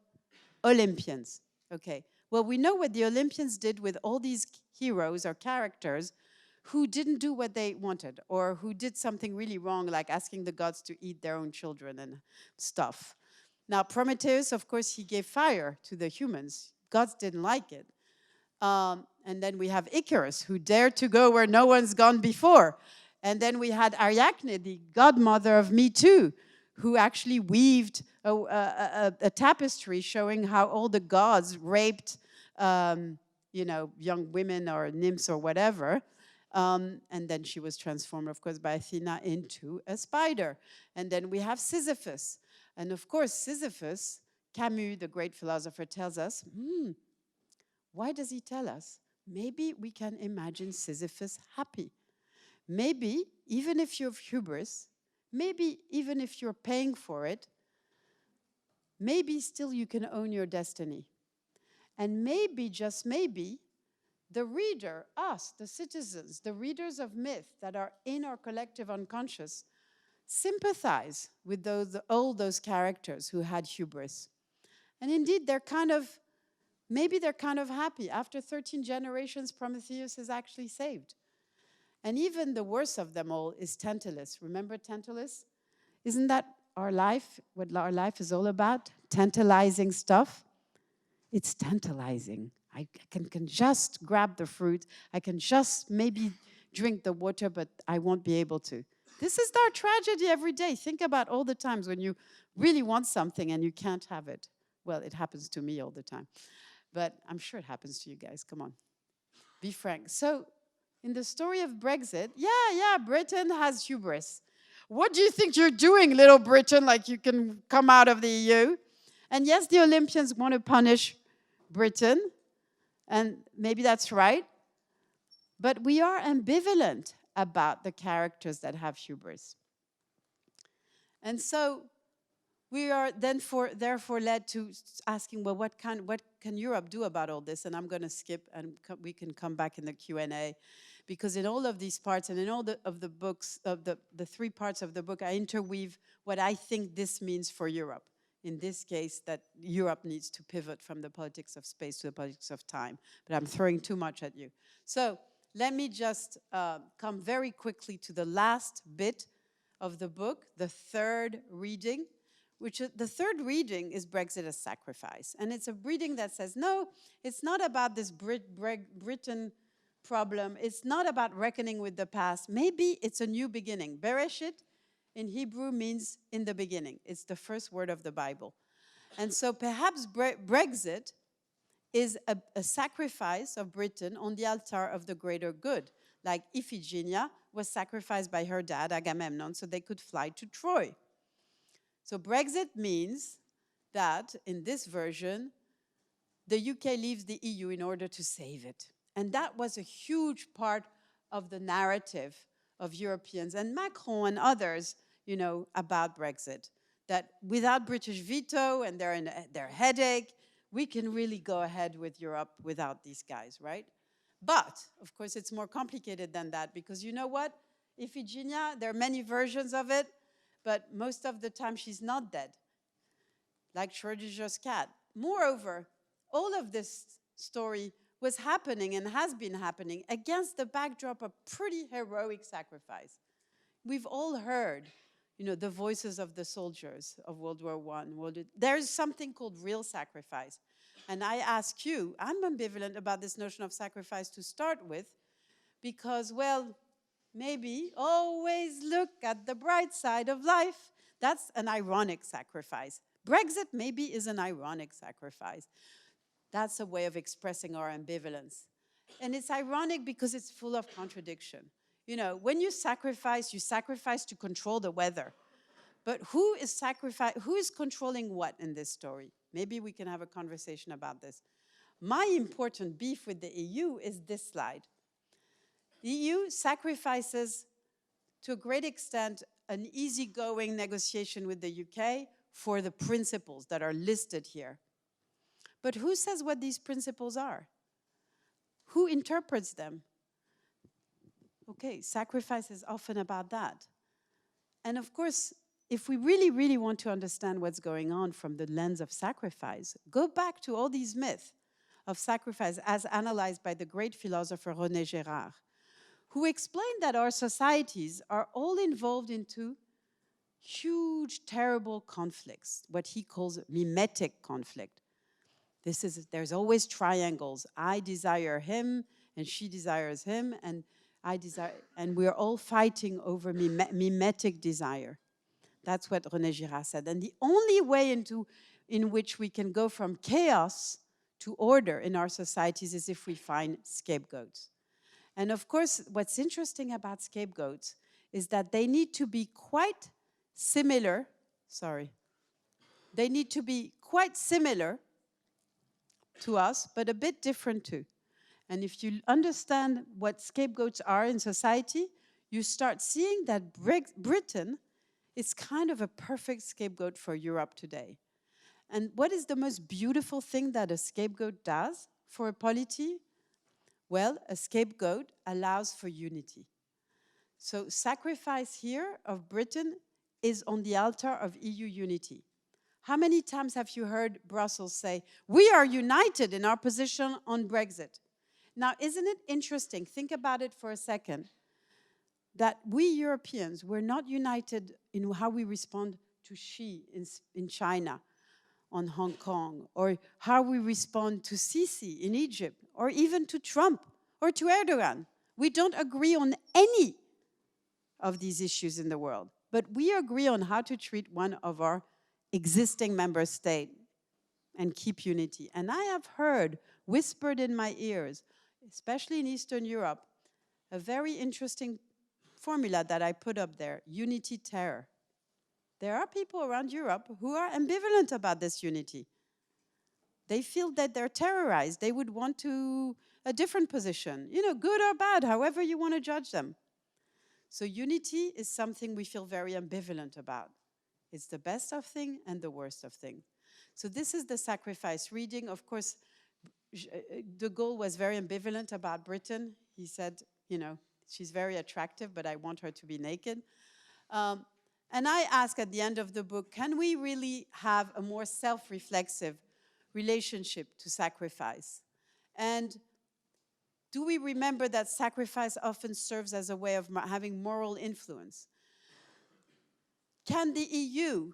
Olympians. Okay, well, we know what the Olympians did with all these heroes or characters who didn't do what they wanted, or who did something really wrong, like asking the gods to eat their own children and stuff. Now, Prometheus, of course, he gave fire to the humans. Gods didn't like it. And then we have Icarus, who dared to go where no one's gone before. And then we had Ariadne, the godmother of Me Too, who actually weaved a tapestry showing how all the gods raped, you know, young women or nymphs or whatever. And then she was transformed, of course, by Athena into a spider. And then we have Sisyphus. And of course, Sisyphus, Camus, the great philosopher, tells us, why does he tell us? Maybe we can imagine Sisyphus happy. Maybe, even if you have hubris, maybe even if you're paying for it, maybe still you can own your destiny. And maybe, just maybe, the reader, us, the citizens, the readers of myth that are in our collective unconscious, sympathize with all those characters who had hubris. And indeed, they're kind of, maybe they're kind of happy. After 13 generations, Prometheus is actually saved. And even the worst of them all is Tantalus. Remember Tantalus? Isn't that our life, what our life is all about? Tantalizing stuff. It's tantalizing. I can just grab the fruit. I can just maybe drink the water, but I won't be able to. This is our tragedy every day. Think about all the times when you really want something and you can't have it. Well, it happens to me all the time. But I'm sure it happens to you guys. Come on. Be frank. So in the story of Brexit, yeah, Britain has hubris. What do you think you're doing, little Britain, like you can come out of the EU? And yes, the Olympians want to punish Britain, and maybe that's right, but we are ambivalent about the characters that have hubris. And so we are then therefore led to asking, well, what can Europe do about all this? And I'm going to skip, and we can come back in the Q&A, because in all of these parts and in all of the books, of the 3 parts of the book, I interweave what I think this means for Europe. In this case, that Europe needs to pivot from the politics of space to the politics of time. But I'm throwing too much at you. So let me just come very quickly to the last bit of the book, the 3rd reading, which the 3rd reading is Brexit as Sacrifice. And it's a reading that says, no, it's not about this Britain problem. It's not about reckoning with the past. Maybe it's a new beginning. Bereshit in Hebrew means in the beginning. It's the first word of the Bible. And so perhaps Brexit is a sacrifice of Britain on the altar of the greater good, like Iphigenia was sacrificed by her dad, Agamemnon, so they could fly to Troy. So Brexit means that, in this version, the UK leaves the EU in order to save it. And that was a huge part of the narrative of Europeans and Macron and others, you know, about Brexit. That without British veto and their headache, we can really go ahead with Europe without these guys, right? But, of course, it's more complicated than that, because you know what? Iphigenia, there are many versions of it, but most of the time she's not dead, like Schrodinger's cat. Moreover, all of this story was happening and has been happening against the backdrop of pretty heroic sacrifice. We've all heard, you know, the voices of the soldiers of World War I. There's something called real sacrifice. And I ask you, I'm ambivalent about this notion of sacrifice to start with, because, well, maybe always look at the bright side of life. That's an ironic sacrifice. Brexit maybe is an ironic sacrifice. That's a way of expressing our ambivalence. And it's ironic because it's full of contradiction. You know, when you sacrifice to control the weather. But who is controlling what in this story? Maybe we can have a conversation about this. My important beef with the EU is this slide. The EU sacrifices, to a great extent, an easygoing negotiation with the UK for the principles that are listed here. But who says what these principles are? Who interprets them? Okay, sacrifice is often about that. And of course, if we really, really want to understand what's going on from the lens of sacrifice, go back to all these myths of sacrifice as analyzed by the great philosopher René Girard, who explained that our societies are all involved into huge, terrible conflicts, what he calls mimetic conflict. There's always triangles. I desire him, and she desires him, and we're all fighting over mimetic desire. That's what René Girard said. And the only way in which we can go from chaos to order in our societies is if we find scapegoats. And of course, what's interesting about scapegoats is that they need to be quite similar, to us, but a bit different too. And if you understand what scapegoats are in society, you start seeing that Britain is kind of a perfect scapegoat for Europe today. And what is the most beautiful thing that a scapegoat does for a polity? Well, a scapegoat allows for unity. So sacrifice here of Britain is on the altar of EU unity. How many times have you heard Brussels say, we are united in our position on Brexit? Now, isn't it interesting? Think about it for a second. That we Europeans, we're not united in how we respond to Xi in China, on Hong Kong, or how we respond to Sisi in Egypt, or even to Trump, or to Erdogan. We don't agree on any of these issues in the world, but we agree on how to treat one of our existing member states and keep unity. And I have heard whispered in my ears, especially in Eastern Europe, a very interesting formula that I put up there, unity terror. There are people around Europe who are ambivalent about this unity. They feel that they're terrorized. They would want to a different position, you know, good or bad, however you want to judge them. So unity is something we feel very ambivalent about. It's the best of thing and the worst of thing. So this is the sacrifice reading. Of course, de Gaulle was very ambivalent about Britain. He said, you know, she's very attractive, but I want her to be naked. And I ask at the end of the book, can we really have a more self-reflexive relationship to sacrifice? And do we remember that sacrifice often serves as a way of having moral influence? Can the EU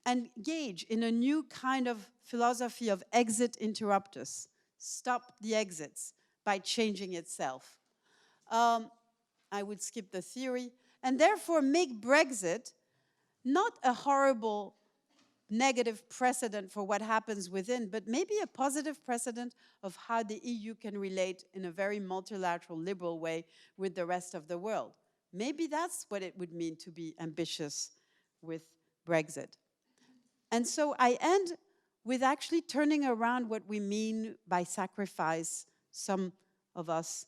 engage in a new kind of philosophy of exit interruptus, stop the exits by changing itself? I would skip the theory, and therefore make Brexit not a horrible negative precedent for what happens within, but maybe a positive precedent of how the EU can relate in a very multilateral, liberal way with the rest of the world. Maybe that's what it would mean to be ambitious with Brexit. And so I end with actually turning around what we mean by sacrifice, some of us,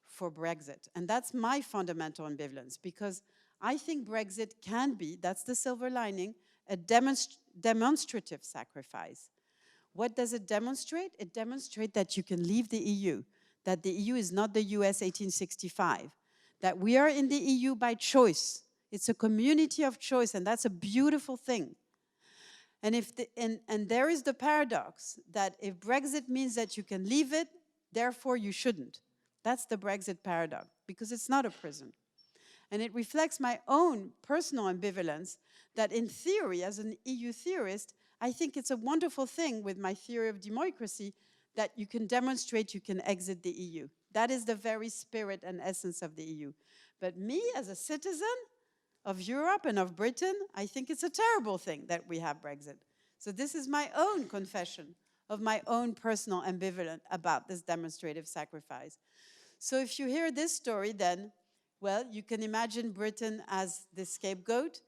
for Brexit. And that's my fundamental ambivalence, because I think Brexit can be, that's the silver lining, a demonstrative sacrifice. What does it demonstrate? It demonstrates that you can leave the EU, that the EU is not the US 1865, that we are in the EU by choice. It's a community of choice, and that's a beautiful thing. And, and there is the paradox that if Brexit means that you can leave it, therefore you shouldn't. That's the Brexit paradox, because it's not a prison. And it reflects my own personal ambivalence that in theory, as an EU theorist, I think it's a wonderful thing with my theory of democracy that you can demonstrate you can exit the EU. That is the very spirit and essence of the EU. But me, as a citizen of Europe and of Britain, I think it's a terrible thing that we have Brexit. So this is my own confession of my own personal ambivalence about this demonstrative sacrifice. So if you hear this story, then, well, you can imagine Britain as the scapegoat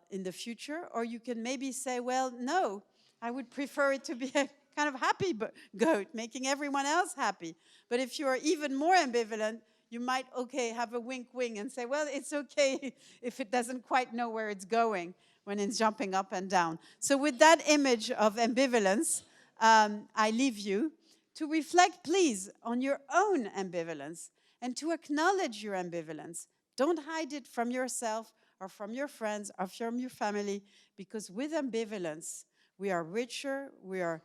in the future, or you can maybe say, well, no, I would prefer it to be a kind of happy goat, making everyone else happy. But if you are even more ambivalent, you might, okay, have a wink-wink and say, well, it's okay if it doesn't quite know where it's going when it's jumping up and down. So with that image of ambivalence, I leave you to reflect, please, on your own ambivalence and to acknowledge your ambivalence. Don't hide it from yourself or from your friends or from your family, because with ambivalence, we are richer, we are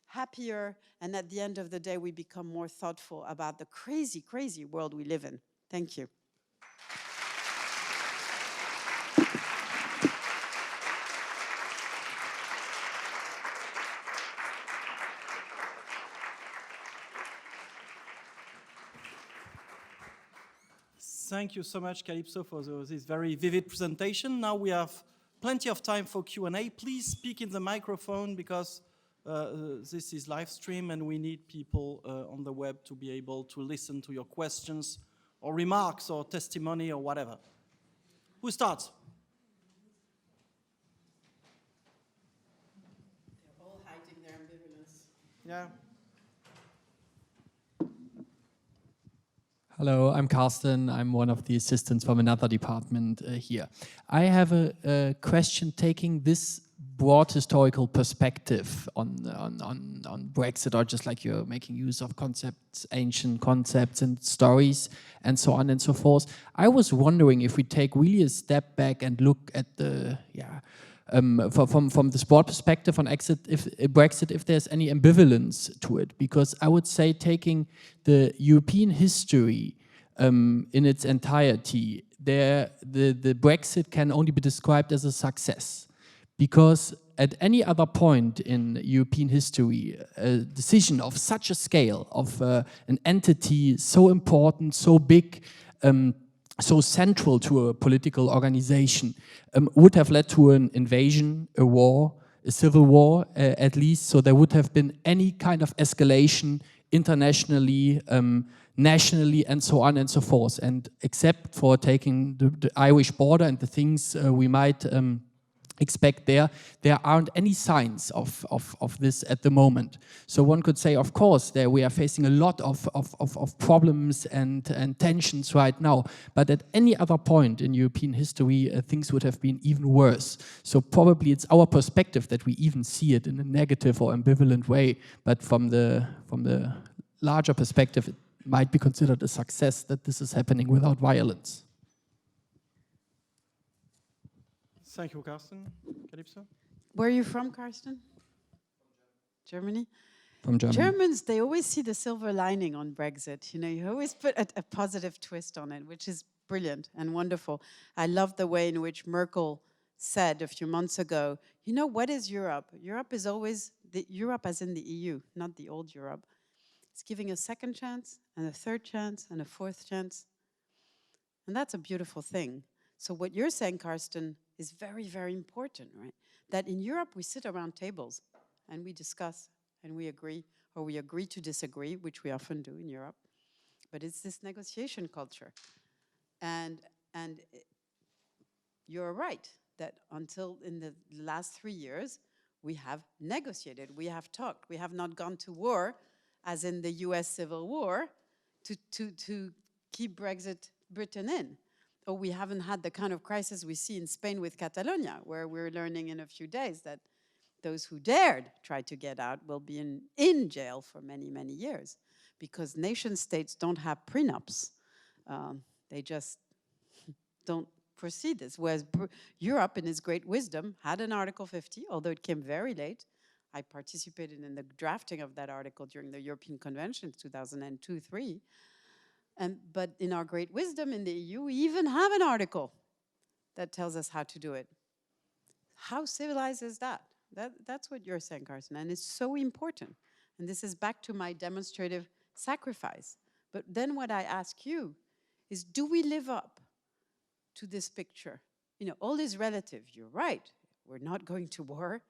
happier, and at the end of the day, we become more thoughtful about the crazy, crazy world we live in. Thank you. Thank you so much, Kalypso, for this very vivid presentation. Now we have plenty of time for Q&A. Please speak in the microphone, because this is live stream and we need people on the web to be able to listen to your questions or remarks or testimony or whatever. Who starts? They're all hiding their ambivalence. Yeah. Hello, I'm Carsten. I'm one of the assistants from another department here. I have a question taking this broad historical perspective on Brexit, or just like you're making use of concepts, ancient concepts and stories and so on and so forth. I was wondering if we take really a step back and look at the, from this broad perspective on Brexit, if there's any ambivalence to it, because I would say taking the European history in its entirety, the Brexit can only be described as a success, because at any other point in European history, a decision of such a scale, of an entity so important, so big, so central to a political organization, would have led to an invasion, a war, a civil war at least. So there would have been any kind of escalation internationally nationally and so on and so forth. And except for taking the Irish border and the things we might expect there aren't any signs of this at the moment. So one could say, of course, there we are facing a lot of problems and tensions right now, but at any other point in European history, things would have been even worse. So probably it's our perspective that we even see it in a negative or ambivalent way, but from the larger perspective, it might be considered a success that this is happening without violence. Thank you, Carsten. Kalypso? Where are you from, Carsten? Germany? From Germany. Germans, they always see the silver lining on Brexit. You know, you always put a positive twist on it, which is brilliant and wonderful. I love the way in which Merkel said a few months ago, you know, what is Europe? Europe is always, Europe as in the EU, not the old Europe. It's giving a second chance, and a third chance, and a fourth chance. And that's a beautiful thing. So what you're saying, Carsten, is very, very important, right? That in Europe, we sit around tables, and we discuss, and we agree, or we agree to disagree, which we often do in Europe. But it's this negotiation culture. And you're right, that until in the last 3 years, we have negotiated, we have talked, we have not gone to war, as in the US Civil War, to keep Britain in. Or we haven't had the kind of crisis we see in Spain with Catalonia, where we're learning in a few days that those who dared try to get out will be in jail for many, many years, because nation states don't have prenups. They just don't foresee this. Whereas Europe, in its great wisdom, had an Article 50, although it came very late. I participated in the drafting of that article during the European Convention in 2002-03. But in our great wisdom in the EU, we even have an article that tells us how to do it. How civilized is that? That's what you're saying, Carsten, and it's so important. And this is back to my demonstrative sacrifice. But then what I ask you is, do we live up to this picture? You know, all is relative. You're right. We're not going to war.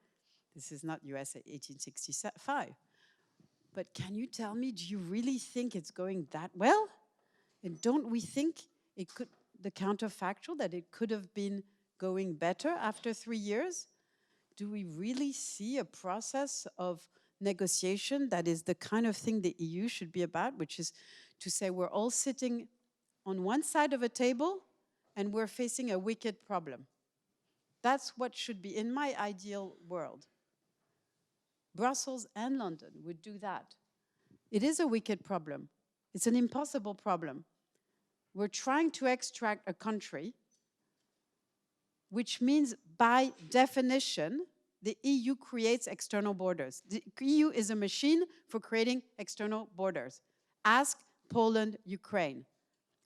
This is not US 1865. But can you tell me, do you really think it's going that well? And don't we think it could, the counterfactual, that it could have been going better after 3 years? Do we really see a process of negotiation that is the kind of thing the EU should be about, which is to say we're all sitting on one side of a table and we're facing a wicked problem? That's what should be in my ideal world. Brussels and London would do that. It is a wicked problem. It's an impossible problem. We're trying to extract a country, which means by definition, the EU creates external borders. The EU is a machine for creating external borders. Ask Poland, Ukraine.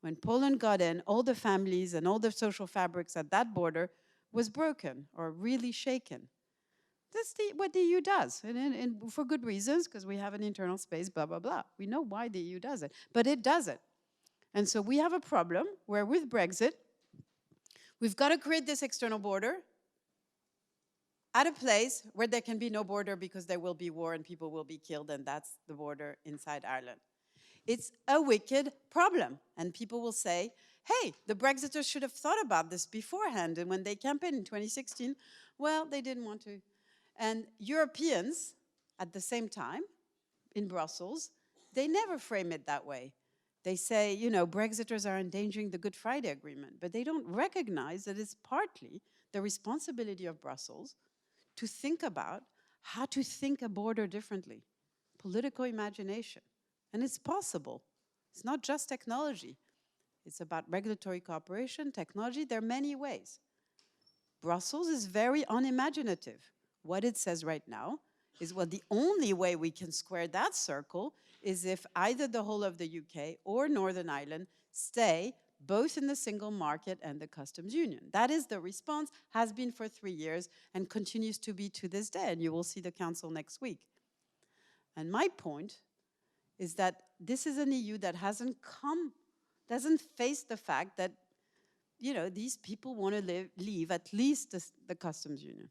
When Poland got in, all the families and all the social fabrics at that border was broken or really shaken. That's what the EU does, and for good reasons, because we have an internal space, blah, blah, blah. We know why the EU does it, but it does it. And so we have a problem where with Brexit, we've got to create this external border at a place where there can be no border because there will be war and people will be killed, and that's the border inside Ireland. It's a wicked problem, and people will say, hey, the Brexiters should have thought about this beforehand, and when they campaigned in 2016, well, they didn't want to. And Europeans, at the same time, in Brussels, they never frame it that way. They say, you know, Brexiters are endangering the Good Friday Agreement, but they don't recognize that it's partly the responsibility of Brussels to think about how to think a border differently. Political imagination. And it's possible. It's not just technology. It's about regulatory cooperation, technology. There are many ways. Brussels is very unimaginative. What it says right now is, well, the only way we can square that circle is if either the whole of the UK or Northern Ireland stay both in the single market and the customs union. That is the response, has been for 3 years and continues to be to this day, and you will see the council next week. And my point is that this is an EU that doesn't face the fact that, you know, these people want to leave at least the customs union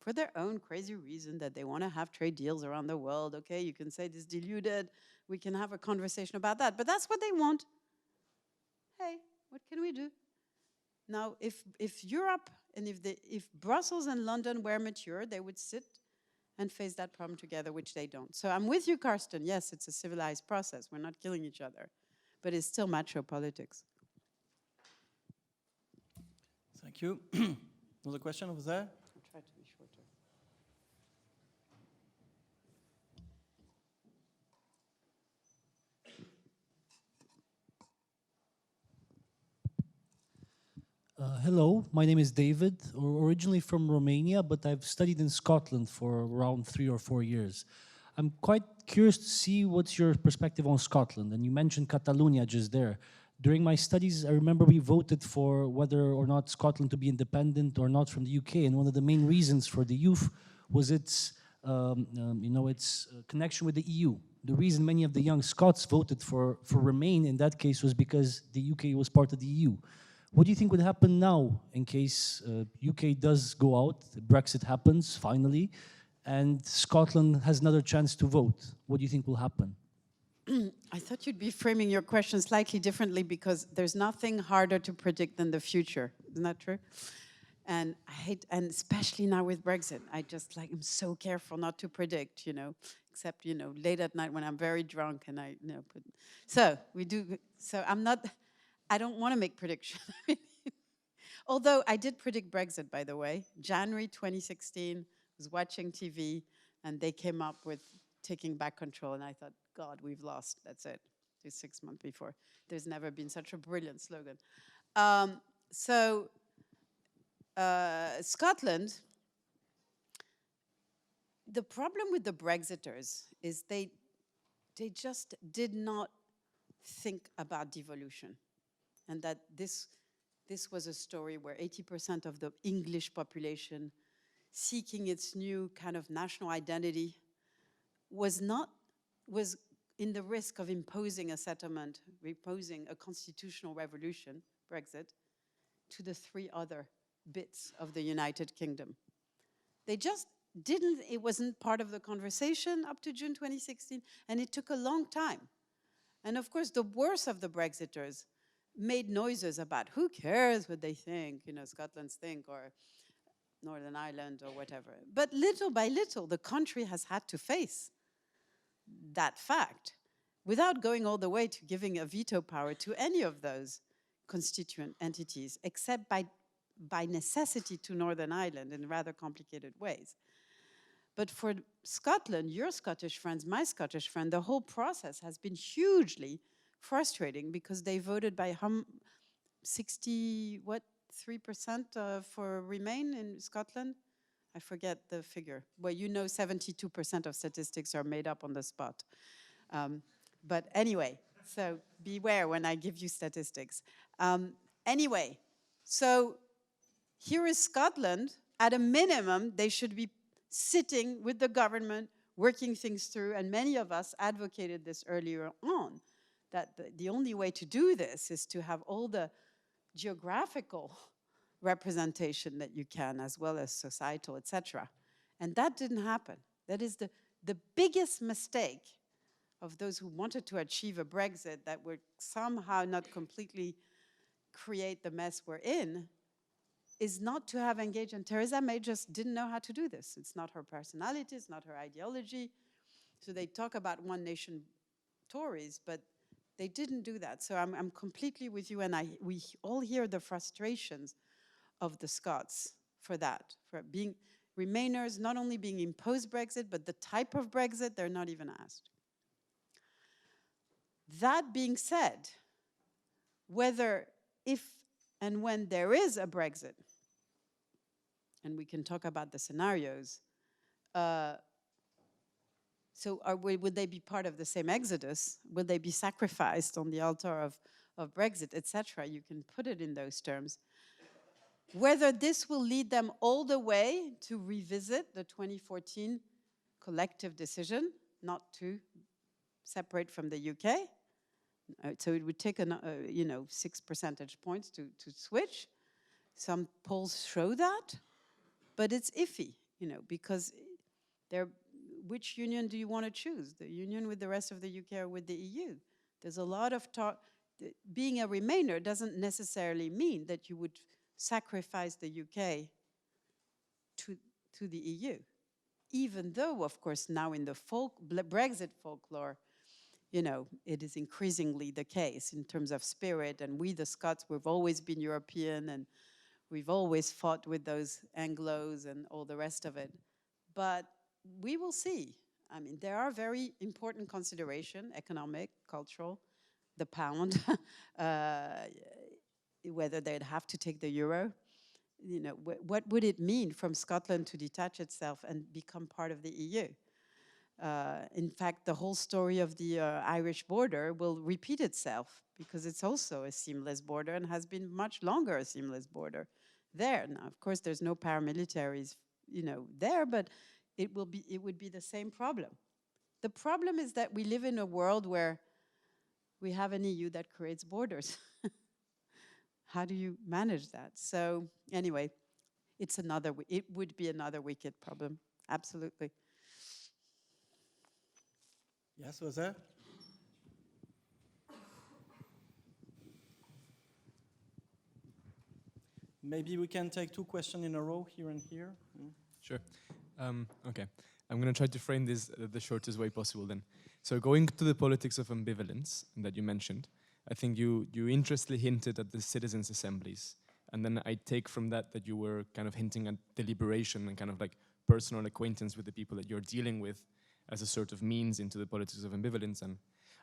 for their own crazy reason that they want to have trade deals around the world. Okay, you can say this deluded. We can have a conversation about that. But that's what they want. Hey, what can we do? Now, if Europe and if Brussels and London were mature, they would sit and face that problem together, which they don't. So I'm with you, Karsten. Yes, it's a civilized process. We're not killing each other. But it's still macho politics. Thank you. Another question over there? I'll try to be shorter. Hello, my name is David, originally from Romania, but I've studied in Scotland for around 3 or 4 years. I'm quite curious to see what's your perspective on Scotland, and you mentioned Catalonia just there. During my studies, I remember we voted for whether or not Scotland to be independent or not from the UK, and one of the main reasons for the youth was its, connection with the EU. The reason many of the young Scots voted for Remain in that case was because the UK was part of the EU. What do you think would happen now in case UK does go out, Brexit happens finally, and Scotland has another chance to vote? What do you think will happen? I thought you'd be framing your question slightly differently because there's nothing harder to predict than the future. Isn't that true? And I hate, and especially now with Brexit, I'm so careful not to predict, except, late at night when I'm very drunk and I don't want to make predictions. Although I did predict Brexit, by the way. January 2016, I was watching TV, and they came up with taking back control, and I thought, God, we've lost. That's it. It was 6 months before. There's never been such a brilliant slogan. Scotland, the problem with the Brexiters is they just did not think about devolution. And that this was a story where 80% of the English population seeking its new kind of national identity was in the risk of imposing a settlement, imposing a constitutional revolution, Brexit, to the 3 other bits of the United Kingdom. They just didn't, it wasn't part of the conversation up to June 2016, and it took a long time. And of course, the worst of the Brexiters made noises about who cares what they think, Scotland's think, or Northern Ireland, or whatever. But little by little, the country has had to face that fact without going all the way to giving a veto power to any of those constituent entities, except by necessity to Northern Ireland in rather complicated ways. But for Scotland, your Scottish friends, my Scottish friend, the whole process has been hugely frustrating because they voted by 3% for Remain in Scotland? I forget the figure. Well, 72% of statistics are made up on the spot. But anyway, so beware when I give you statistics. Anyway, so here is Scotland. At a minimum, they should be sitting with the government, working things through, and many of us advocated this earlier on, that the only way to do this is to have all the geographical representation that you can, as well as societal, etc. And that didn't happen. That is the biggest mistake of those who wanted to achieve a Brexit that would somehow not completely create the mess we're in, is not to have engaged. And Theresa May just didn't know how to do this. It's not her personality, it's not her ideology. So they talk about one nation Tories, but they didn't do that. So I'm completely with you, and we all hear the frustrations of the Scots for that, for being Remainers, not only being imposed Brexit, but the type of Brexit, they're not even asked. That being said, whether, if, and when there is a Brexit, and we can talk about the scenarios, would they be part of the same exodus? Would they be sacrificed on the altar of Brexit, etc.? You can put it in those terms. Whether this will lead them all the way to revisit the 2014 collective decision not to separate from the UK. So it would take 6 percentage points to switch. Some polls show that, but it's iffy. you know, because which union do you want to choose? The union with the rest of the UK or with the EU? There's a lot of talk. Being a Remainer doesn't necessarily mean that you would sacrifice the UK to the EU. Even though, of course, now in the Brexit folklore, you know, it is increasingly the case in terms of spirit, and we, the Scots, we've always been European, and we've always fought with those Anglos and all the rest of it. But we will see. I mean, there are very important considerations, economic, cultural, the pound, whether they'd have to take the euro. You know, what would it mean from Scotland to detach itself and become part of the EU? In fact, the whole story of the Irish border will repeat itself because it's also a seamless border and has been much longer a seamless border there. Now, of course, there's no paramilitaries, you know, there, but it would be the same problem. The problem is that we live in a world where we have an EU that creates borders. How do you manage that? So anyway, it would be another wicked problem, absolutely. Yes, was there? Maybe we can take 2 questions in a row, here and here. Sure. Okay. I'm going to try to frame this the shortest way possible then. So going to the politics of ambivalence that you mentioned, I think you interestingly hinted at the citizens' assemblies. And then I take from that you were kind of hinting at deliberation and kind of like personal acquaintance with the people that you're dealing with as a sort of means into the politics of ambivalence. And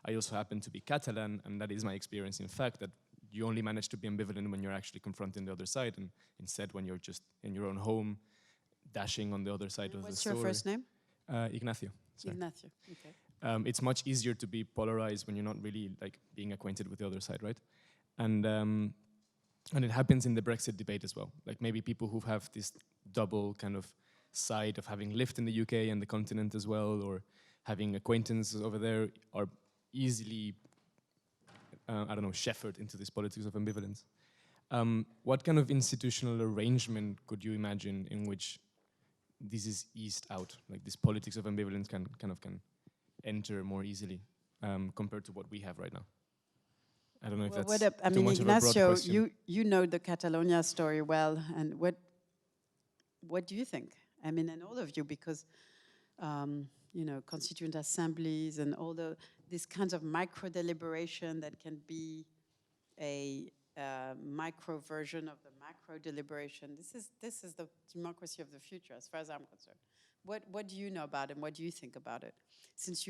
I also happen to be Catalan, and that is my experience, in fact, that you only manage to be ambivalent when you're actually confronting the other side, and instead when you're just in your own home, dashing on the other side of the story. What's your first name? Ignacio. Sorry. Ignacio, okay. It's much easier to be polarized when you're not really like being acquainted with the other side, right? And it happens in the Brexit debate as well. Like maybe people who have this double kind of side of having lived in the UK and the continent as well, or having acquaintances over there, are easily, I don't know, shepherded into this politics of ambivalence. What kind of institutional arrangement could you imagine in which this is eased out? Like this politics of ambivalence can enter more easily compared to what we have right now. I don't know if that's I too mean, much of a broad Ignacio, question. you know the Catalonia story well, and what do you think? I mean, and all of you, because you know, constituent assemblies and all these kinds of micro deliberation that can be a micro version of the macro deliberation. This is the democracy of the future, as far as I'm concerned. What do you know about it, and what do you think about it? Since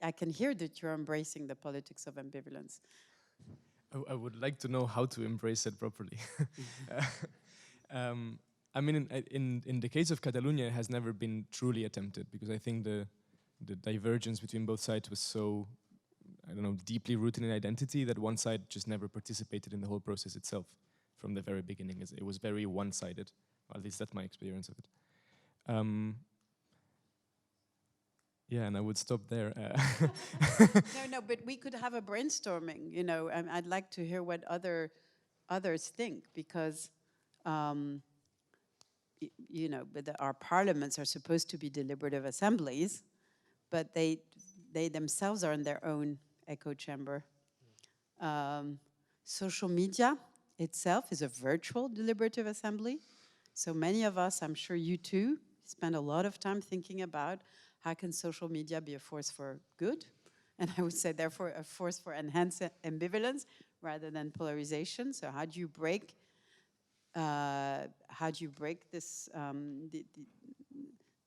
I can hear that you're embracing the politics of ambivalence. I would like to know how to embrace it properly. I mean, in the case of Catalonia, it has never been truly attempted, because I think the divergence between both sides was so, I don't know, deeply rooted in identity that one side just never participated in the whole process itself from the very beginning. It was very one-sided. Well, at least that's my experience of it. Yeah, and I would stop there. No, but we could have a brainstorming, you know, and I'd like to hear what others think, because, you know, but our parliaments are supposed to be deliberative assemblies, but they themselves are in their own echo chamber. Social media itself is a virtual deliberative assembly. So many of us, I'm sure you too, spend a lot of time thinking about how can social media be a force for good? And I would say, therefore, a force for enhanced ambivalence rather than polarization. So how do you break this,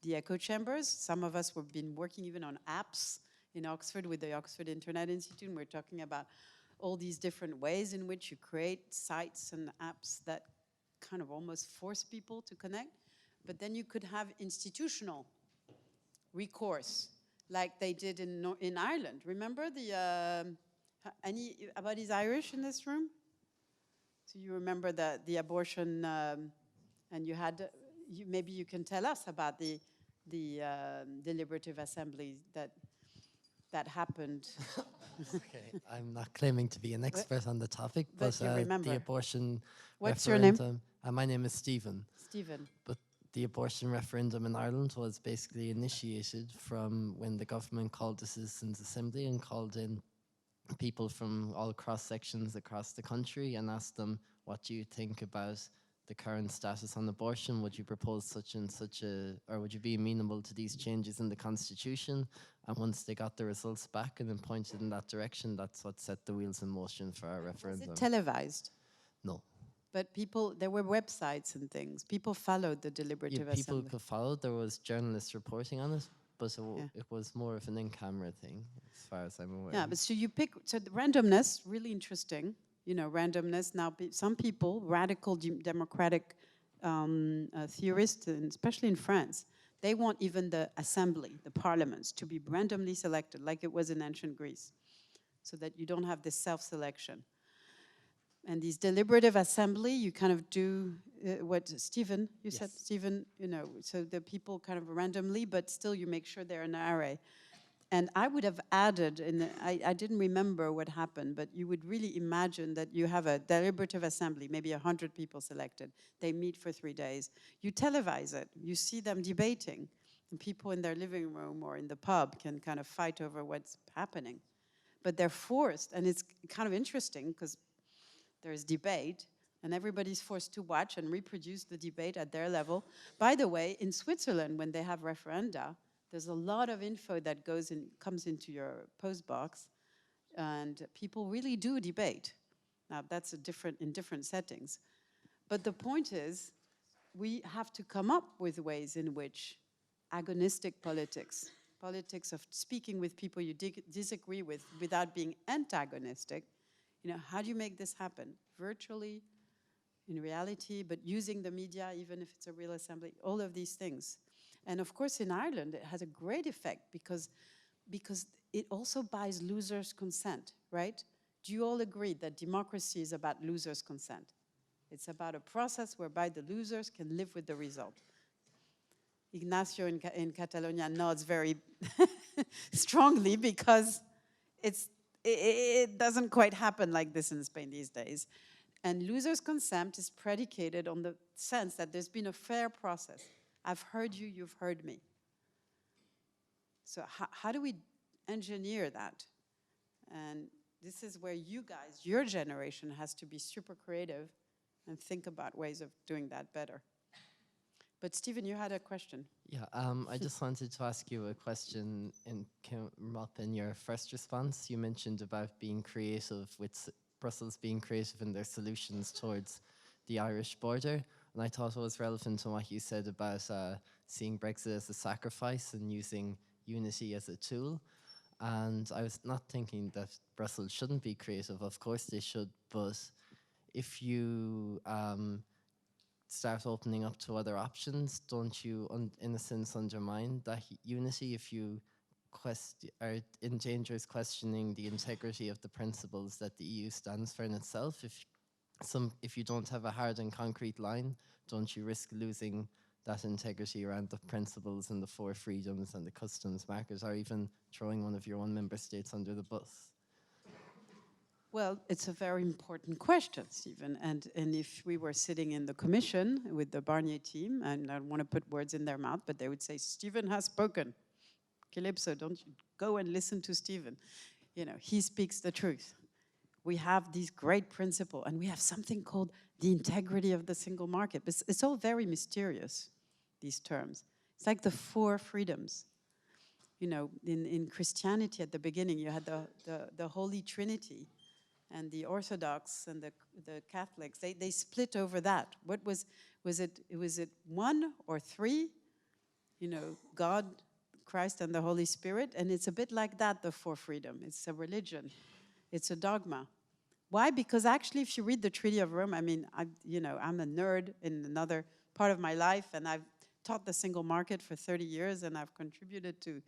the echo chambers? Some of us have been working even on apps in Oxford with the Oxford Internet Institute, and we're talking about all these different ways in which you create sites and apps that kind of almost force people to connect. But then you could have institutional recourse, like they did in Ireland. Remember anybody's Irish in this room? So you remember the abortion, and you had, maybe you can tell us about the deliberative assembly that happened. Okay, I'm not claiming to be an expert on the topic, but you remember. the abortion What's your name? referendum. My name is Stephen. Stephen. But the abortion referendum in Ireland was basically initiated from when the government called the Citizens' Assembly and called in people from all cross-sections across the country and asked them, what do you think about the current status on abortion? Would you propose such and such or would you be amenable to these changes in the Constitution? And once they got the results back and then pointed in that direction, that's what set the wheels in motion for our referendum. Was it televised? No. But people, there were websites and things. People followed the deliberative Yeah, people assembly. could follow. There was journalists reporting on it, but Yeah. it was more of an in-camera thing, as far as I'm aware. Yeah, but so you pick, so the randomness, really interesting. You know, randomness. Now, some people, radical democratic theorists, and especially in France, they want even the assembly, the parliaments, to be randomly selected, like it was in ancient Greece, so that you don't have this self-selection. And these deliberative assembly, you kind of do what Stephen, you said, Stephen, you know, so the people kind of randomly, but still you make sure they're in an array. And I would have added, I didn't remember what happened, but you would really imagine that you have a deliberative assembly, maybe 100 people selected. They meet for 3 days. You televise it. You see them debating. And people in their living room or in the pub can kind of fight over what's happening. But they're forced, and it's kind of interesting because there's debate, and everybody's forced to watch and reproduce the debate at their level. By the way, in Switzerland, when they have referenda, there's a lot of info that comes into your post box, and people really do debate. Now, that's in different settings. But the point is, we have to come up with ways in which agonistic politics of speaking with people you disagree with without being antagonistic, you know, how do you make this happen? Virtually, in reality, but using the media, even if it's a real assembly, all of these things. And of course, in Ireland, it has a great effect because it also buys losers' consent, right? Do you all agree that democracy is about losers' consent? It's about a process whereby the losers can live with the result. Ignacio in Catalonia nods very strongly because it doesn't quite happen like this in Spain these days. And losers' consent is predicated on the sense that there's been a fair process. I've heard you, you've heard me. So how do we engineer that? And this is where you guys, your generation, has to be super creative and think about ways of doing that better. But Stephen, you had a question. Yeah, I just wanted to ask you a question came up in your first response. You mentioned about being creative, with Brussels being creative in their solutions towards the Irish border. And I thought it was relevant to what you said about seeing Brexit as a sacrifice and using unity as a tool. And I was not thinking that Brussels shouldn't be creative. Of course they should, but if you start opening up to other options, don't you, in a sense, undermine that unity if you are in danger of questioning the integrity of the principles that the EU stands for in itself? If you don't have a hard and concrete line, don't you risk losing that integrity around the principles and the 4 freedoms and the customs market, or even throwing one of your own member states under the bus? Well, it's a very important question, Stephen. And if we were sitting in the commission with the Barnier team, and I don't want to put words in their mouth, but they would say, Stephen has spoken. Kalypso, don't you go and listen to Stephen. You know, he speaks the truth. We have these great principles, and we have something called the integrity of the single market. But it's all very mysterious, these terms. It's like the 4 freedoms. You know, in Christianity at the beginning, you had the Holy Trinity, and the Orthodox and the Catholics, they split over that. What was it 1 or 3? You know, God, Christ, and the Holy Spirit. And it's a bit like that, the 4 freedom. It's a religion. It's a dogma. Why? Because actually, if you read the Treaty of Rome, I mean, I'm a nerd in another part of my life, and I've taught the single market for 30 years, and I've contributed to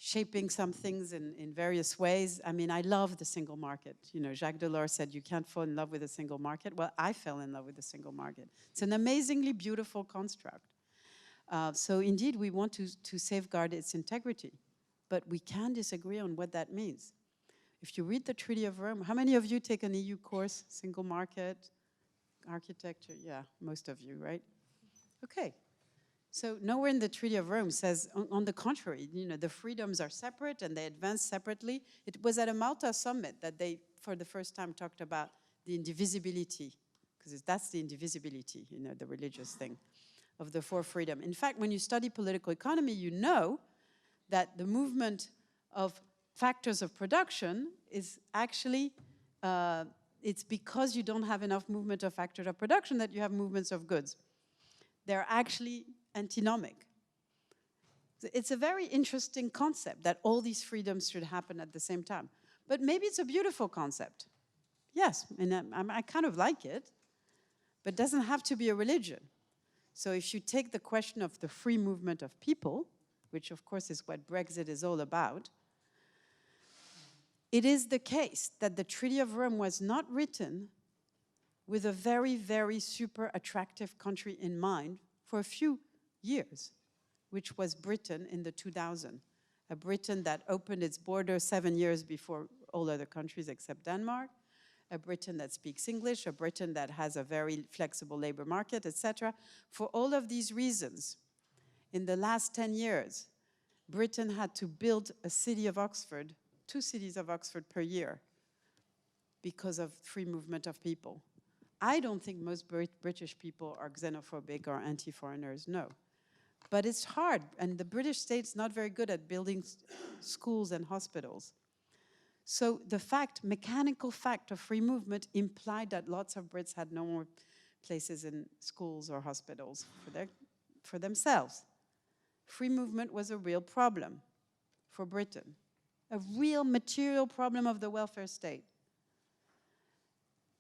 shaping some things in various ways. I mean, I love the single market. You know, Jacques Delors said, you can't fall in love with a single market. Well, I fell in love with the single market. It's an amazingly beautiful construct. So indeed, we want to safeguard its integrity, but we can disagree on what that means. If you read the Treaty of Rome, how many of you take an EU course, single market, architecture? Yeah, most of you, right? Okay, So nowhere in the Treaty of Rome says, on the contrary, you know, the freedoms are separate and they advance separately. It was at a Malta summit that they, for the first time, talked about the indivisibility, because that's the indivisibility, you know, the religious thing of the four freedom. In fact, when you study political economy, you know that the movement of factors of production is actually, it's because you don't have enough movement of factors of production that you have movements of goods. They're actually antinomic. It's a very interesting concept that all these freedoms should happen at the same time. But maybe it's a beautiful concept. Yes, and I kind of like it, but it doesn't have to be a religion. So if you take the question of the free movement of people, which of course is what Brexit is all about, it is the case that the Treaty of Rome was not written with a very, very super attractive country in mind for a few years, which was Britain in the 2000s. A Britain that opened its border 7 years before all other countries except Denmark, a Britain that speaks English, a Britain that has a very flexible labor market, etc. For all of these reasons, in the last 10 years, Britain had to build a city of Oxford, 2 cities of Oxford per year, because of free movement of people. I don't think most British people are xenophobic or anti-foreigners, no. But it's hard, and the British state's not very good at building schools and hospitals. So the mechanical fact of free movement implied that lots of Brits had no more places in schools or hospitals for themselves. Free movement was a real problem for Britain, a real material problem of the welfare state.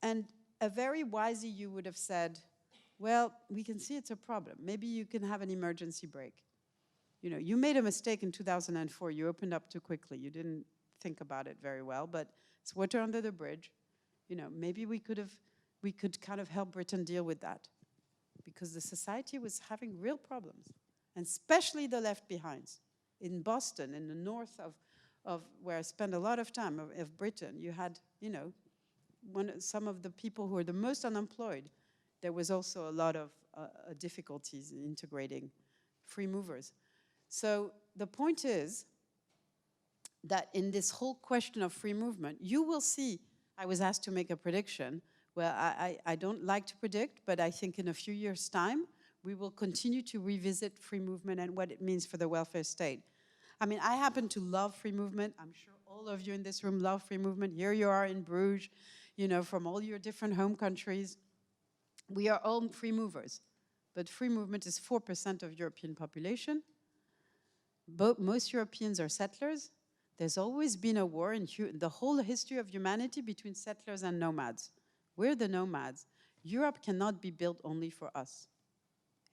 And a very wise EU would have said, well, we can see it's a problem. Maybe you can have an emergency brake. You know, you made a mistake in 2004. You opened up too quickly. You didn't think about it very well, but it's water under the bridge. You know, maybe we could kind of help Britain deal with that, because the society was having real problems, and especially the left behinds. In Boston, in the north of where I spent a lot of time of Britain, you had, you know, some of the people who are the most unemployed. There was also a lot of difficulties in integrating free movers. So the point is that in this whole question of free movement, you will see, I was asked to make a prediction. Well, I don't like to predict, but I think in a few years' time, we will continue to revisit free movement and what it means for the welfare state. I mean, I happen to love free movement. I'm sure all of you in this room love free movement. Here you are in Bruges, you know, from all your different home countries. We are all free movers, but free movement is 4% of European population. Most Europeans are settlers. There's always been a war in the whole history of humanity between settlers and nomads. We're the nomads. Europe cannot be built only for us.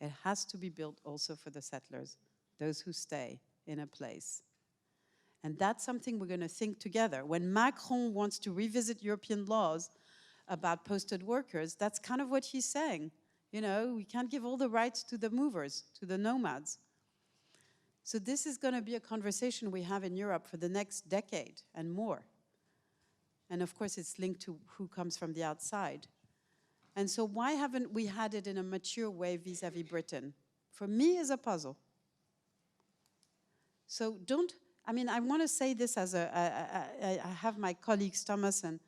It has to be built also for the settlers, those who stay in a place. And that's something we're going to think together. When Macron wants to revisit European laws about posted workers, that's kind of what he's saying. You know, we can't give all the rights to the movers, to the nomads. So this is going to be a conversation we have in Europe for the next decade and more. And of course, it's linked to who comes from the outside. And so why haven't we had it in a mature way vis-a-vis Britain? For me, it's a puzzle. So I want to say this as I have my colleagues Thomas and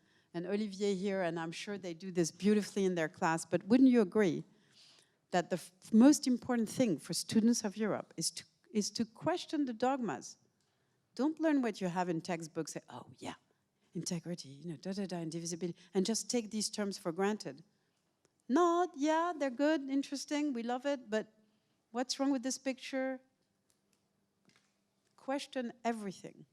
Olivier here, and I'm sure they do this beautifully in their class, but wouldn't you agree that the most important thing for students of Europe is to question the dogmas? Don't learn what you have in textbooks, say, oh yeah, integrity, you know, indivisibility, and just take these terms for granted. No, yeah, they're good, interesting, we love it, but what's wrong with this picture? Question everything.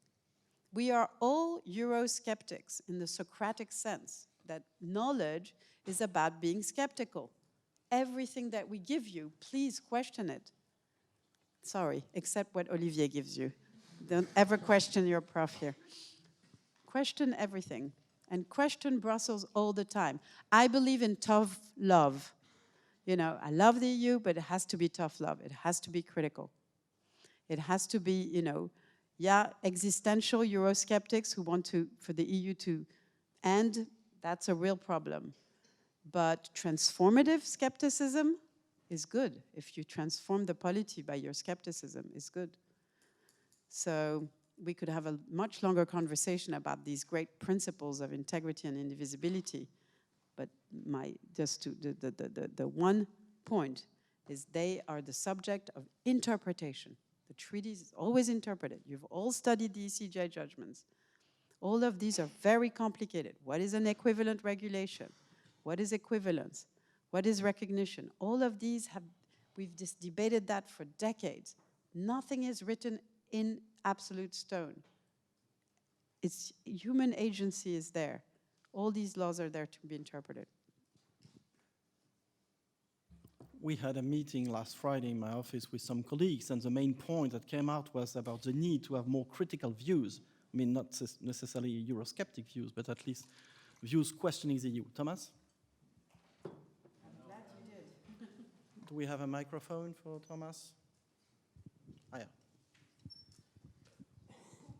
We are all Eurosceptics in the Socratic sense, that knowledge is about being skeptical. Everything that we give you, please question it. Sorry, except what Olivier gives you. Don't ever question your prof here. Question everything, and question Brussels all the time. I believe in tough love. You know, I love the EU, but it has to be tough love. It has to be critical. It has to be, you know, yeah, existential Eurosceptics who want for the EU to end, that's a real problem. But transformative skepticism, is good. If you transform the polity by your skepticism, is good. So we could have a much longer conversation about these great principles of integrity and indivisibility. But the one point is they are the subject of interpretation. The treaties is always interpreted. You've all studied the ECJ judgments. All of these are very complicated. What is an equivalent regulation? What is equivalence? What is recognition? All of these we've just debated that for decades. Nothing is written in absolute stone. It's human agency is there. All these laws are there to be interpreted. We had a meeting last Friday in my office with some colleagues, and the main point that came out was about the need to have more critical views. I mean, not necessarily Eurosceptic views, but at least views questioning the EU. Thomas? I'm glad you did. Do we have a microphone for Thomas? Ah, yeah.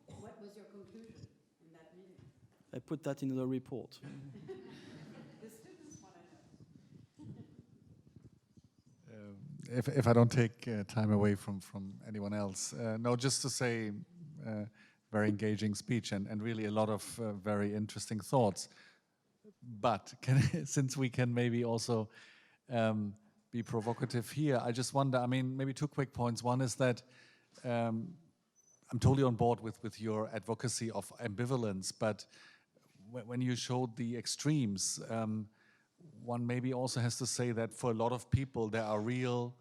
What was your conclusion in that meeting? I put that in the report. The students want to know. If I don't take time away from anyone else, no, just to say, very engaging speech and really a lot of very interesting thoughts. But since we can maybe also be provocative here, I just wonder, I mean, maybe 2 quick points. One is that I'm totally on board with your advocacy of ambivalence, but when you showed the extremes, one maybe also has to say that for a lot of people there are real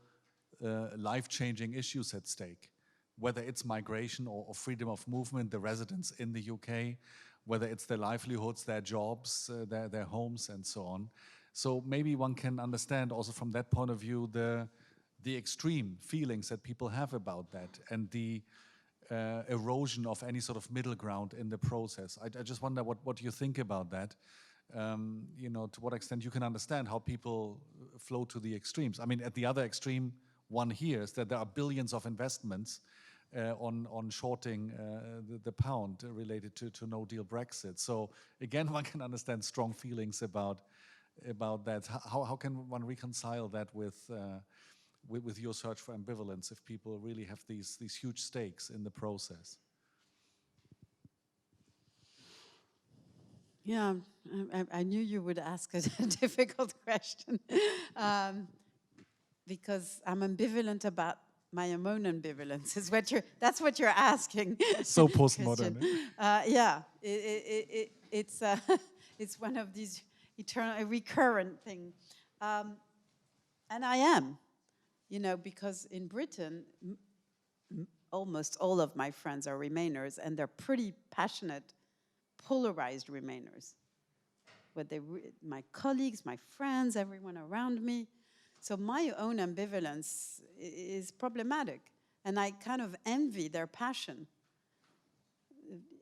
life-changing issues at stake, whether it's migration or freedom of movement, the residents in the UK, whether it's their livelihoods, their jobs, their homes, and so on. So maybe one can understand also from that point of view the extreme feelings that people have about that and the erosion of any sort of middle ground in the process. I just wonder what you think about that. You know, to what extent you can understand how people flow to the extremes. I mean, at the other extreme, one hears that there are billions of investments on shorting the pound related to no-deal Brexit. So again, one can understand strong feelings about that. How can one reconcile that with your search for ambivalence if people really have these huge stakes in the process? Yeah, I knew you would ask a difficult question because I'm ambivalent about my own ambivalence. That's what you're asking. So postmodern. Yeah, it's one of these eternal, recurrent things, and I am, you know, because in Britain, almost all of my friends are Remainers, and they're pretty passionate, polarized Remainers. But my colleagues, my friends, everyone around me. So my own ambivalence is problematic, and I kind of envy their passion.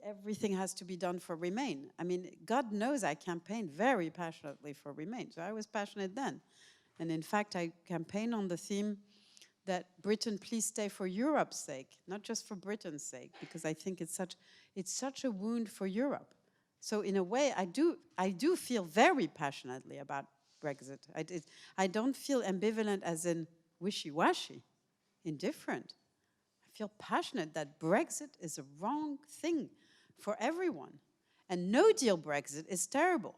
Everything has to be done for Remain. I mean, God knows I campaigned very passionately for Remain, so I was passionate then. And in fact, I campaigned on the theme that Britain please stay for Europe's sake, not just for Britain's sake, because I think it's such a wound for Europe. So in a way, I do feel very passionately about Brexit. I don't feel ambivalent as in wishy-washy, indifferent. I feel passionate that Brexit is a wrong thing for everyone. And no-deal Brexit is terrible.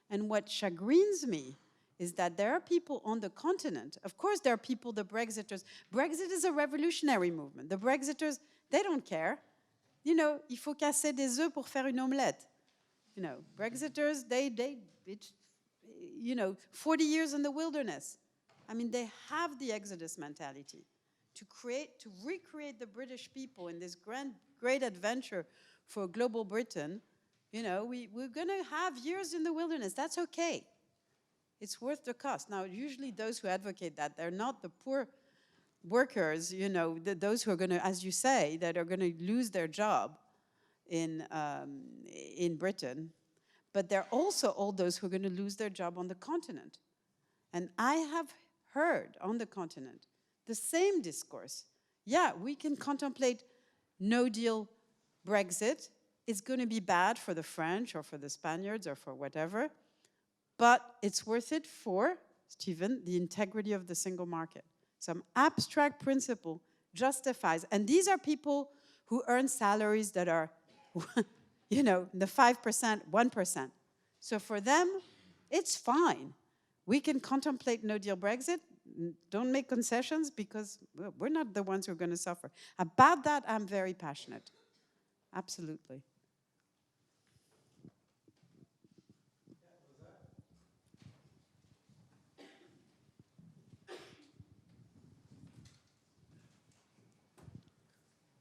And what chagrins me is that there are people on the continent. Of course, there are people, the Brexiters. Brexit is a revolutionary movement. The Brexiters, they don't care. You know, il faut casser des œufs pour faire une omelette. You know, Brexiters, it's, you know, 40 years in the wilderness. I mean, they have the Exodus mentality to recreate the British people in this great adventure for global Britain. You know, we're going to have years in the wilderness. That's okay. It's worth the cost. Now, usually those who advocate that, they're not the poor workers, you know, those who are going to, as you say, that are going to lose their job in Britain, but they're also all those who are going to lose their job on the continent. And I have heard on the continent the same discourse. Yeah, we can contemplate no-deal Brexit. It's going to be bad for the French or for the Spaniards or for whatever, but it's worth it for Stephen, the integrity of the single market. Some abstract principle justifies, and these are people who earn salaries that are, you know, the 5%, 1%. So for them, it's fine. We can contemplate no-deal Brexit, don't make concessions because we're not the ones who are going to suffer. About that, I'm very passionate. Absolutely.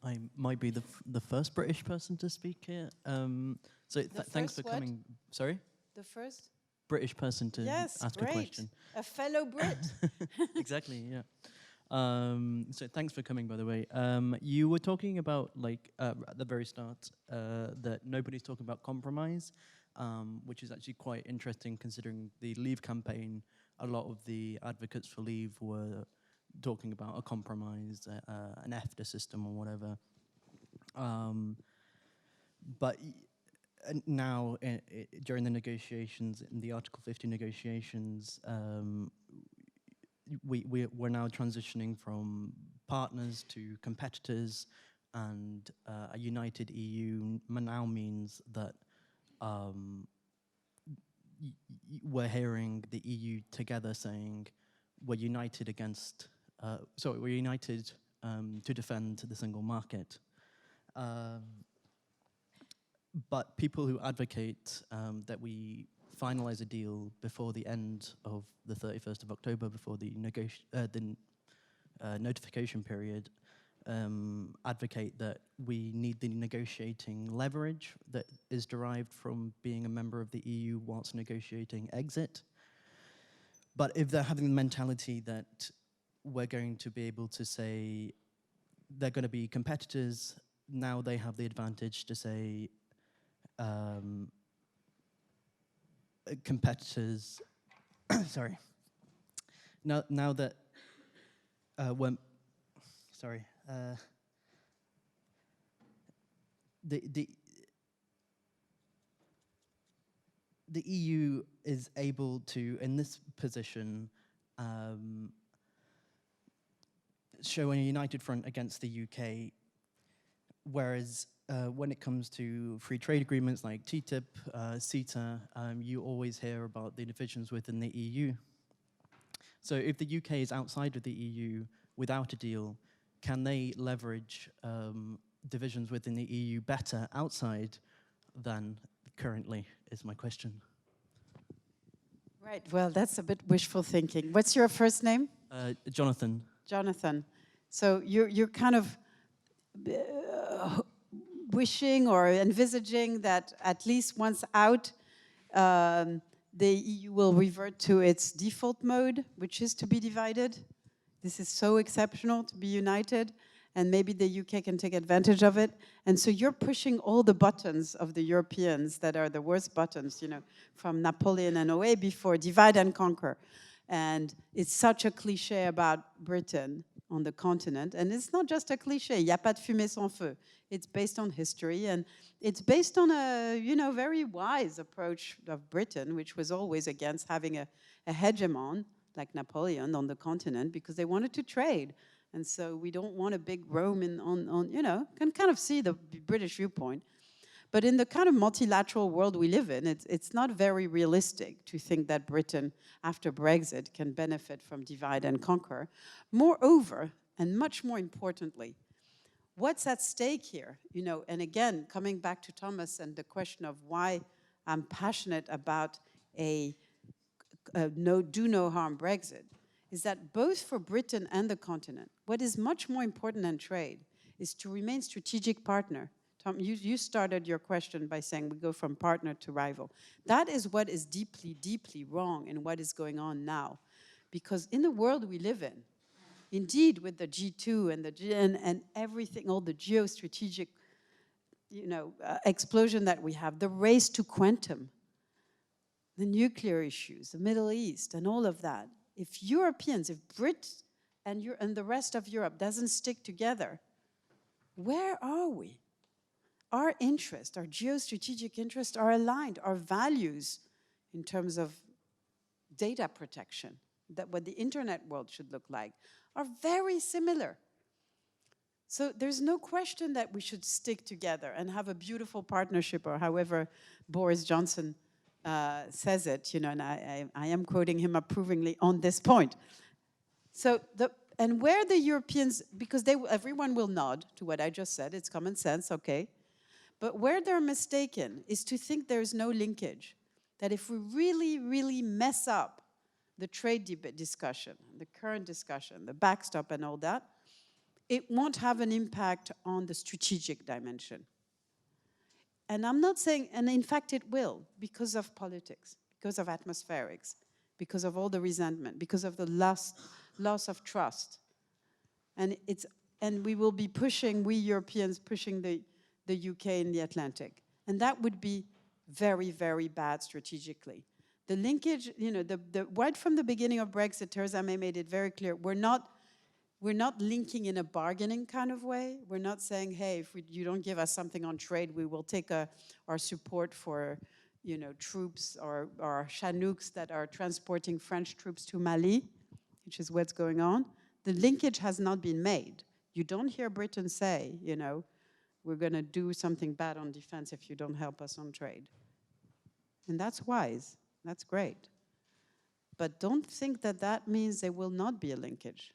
I might be the first British person to speak here. Thanks for what? coming. Sorry? The first? British person to ask a question. A fellow Brit. Exactly, yeah. So thanks for coming, by the way. You were talking about, like, at the very start, that nobody's talking about compromise, which is actually quite interesting considering the Leave campaign. A lot of the advocates for Leave were talking about a compromise, an EFTA system or whatever. But now, during the negotiations, in the Article 50 negotiations, we're now transitioning from partners to competitors, and a united EU now means that we're hearing the EU together saying we're united against, we're united to defend the single market. But people who advocate that we finalize a deal before the end of the 31st of October, before the notification period, advocate that we need the negotiating leverage that is derived from being a member of the EU whilst negotiating exit. But if they're having the mentality that we're going to be able to say they're going to be competitors, now they have the advantage to say competitors, sorry. Now that when, sorry, the EU is able to, in this position, show a united front against the UK, whereas when it comes to free trade agreements like TTIP, CETA, you always hear about the divisions within the EU. So if the UK is outside of the EU without a deal, can they leverage divisions within the EU better outside than currently, is my question. Right, well, that's a bit wishful thinking. What's your first name? Jonathan. Jonathan. So you're kind of wishing or envisaging that at least once out, the EU will revert to its default mode, which is to be divided. This is so exceptional to be united, and maybe the UK can take advantage of it. And so you're pushing all the buttons of the Europeans that are the worst buttons, you know, from Napoleon and OA before, divide and conquer. And it's such a cliche about Britain on the continent. And it's not just a cliche, il n'y a pas de fumée sans feu. It's based on history, and it's based on a, you know, very wise approach of Britain, which was always against having a hegemon like Napoleon on the continent because they wanted to trade. And so we don't want a big Rome on you know, can kind of see the British viewpoint. But in the kind of multilateral world we live in, it's not very realistic to think that Britain, after Brexit, can benefit from divide and conquer. Moreover, and much more importantly, what's at stake here? You know, and again, coming back to Thomas and the question of why I'm passionate about a do no harm Brexit, is that both for Britain and the continent, what is much more important than trade is to remain strategic partner. Tom, you started your question by saying we go from partner to rival. That is what is deeply, deeply wrong in what is going on now. Because in the world we live in, indeed with the G2 and the and everything, all the geostrategic, you know, explosion that we have, the race to quantum, the nuclear issues, the Middle East, and all of that. If Europeans, if Britain and the rest of Europe doesn't stick together, where are we? Our interests, our geostrategic interests are aligned. Our values in terms of data protection that what the internet world should look like, are very similar. So there's no question that we should stick together and have a beautiful partnership, or however Boris Johnson says it, you know, and I am quoting him approvingly on this point. So and where the Europeans, because everyone will nod to what I just said, it's common sense, okay. But where they're mistaken is to think there's no linkage. That if we really, really mess up the trade discussion, the current discussion, the backstop and all that, it won't have an impact on the strategic dimension. And I'm not saying, and in fact it will, because of politics, because of atmospherics, because of all the resentment, because of the loss of trust. And we will be pushing, we Europeans, pushing the UK in the Atlantic. And that would be very, very bad strategically. The linkage, you know, right from the beginning of Brexit, Theresa May made it very clear, we're not linking in a bargaining kind of way. We're not saying, hey, if you don't give us something on trade, we will take our support for, you know, troops or Chinooks that are transporting French troops to Mali, which is what's going on. The linkage has not been made. You don't hear Britain say, you know, we're going to do something bad on defense if you don't help us on trade. And that's wise. That's great. But don't think that that means there will not be a linkage.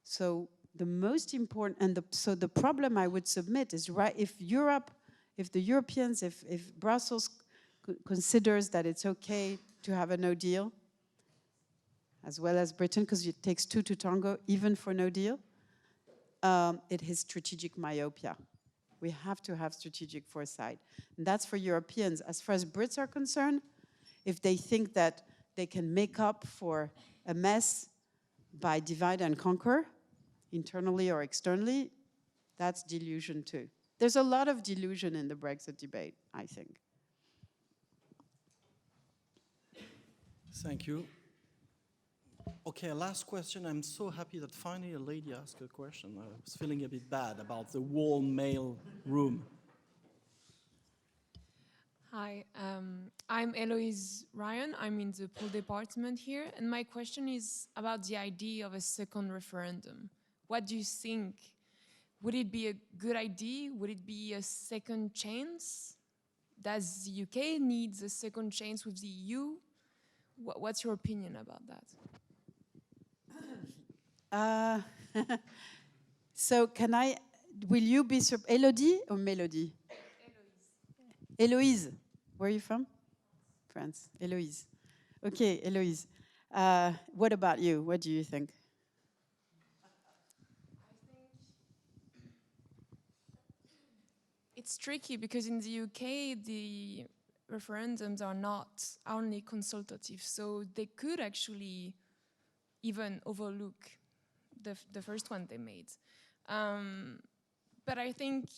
So the most important, and so the problem I would submit is, right, if the Europeans, if Brussels considers that it's okay to have a no deal, as well as Britain, because it takes two to tango, even for no deal, it is strategic myopia. We have to have strategic foresight. And that's for Europeans. As far as Brits are concerned, if they think that they can make up for a mess by divide and conquer, internally or externally, that's delusion too. There's a lot of delusion in the Brexit debate, I think. Thank you. Okay, last question. I'm so happy that finally a lady asked a question. I was feeling a bit bad about the warm male room. Hi, I'm Eloise Ryan. I'm in the poll department here, and my question is about the idea of a second referendum. What do you think? Would it be a good idea? Would it be a second chance? Does the UK need a second chance with the EU? What's your opinion about that? So will you be, Elodie or Melody? Eloise. Where are you from? France. Eloise. Okay, Eloise. What about you? What do you think? It's tricky because in the UK, the referendums are not only consultative, so they could actually even overlook the first one they made. But I think,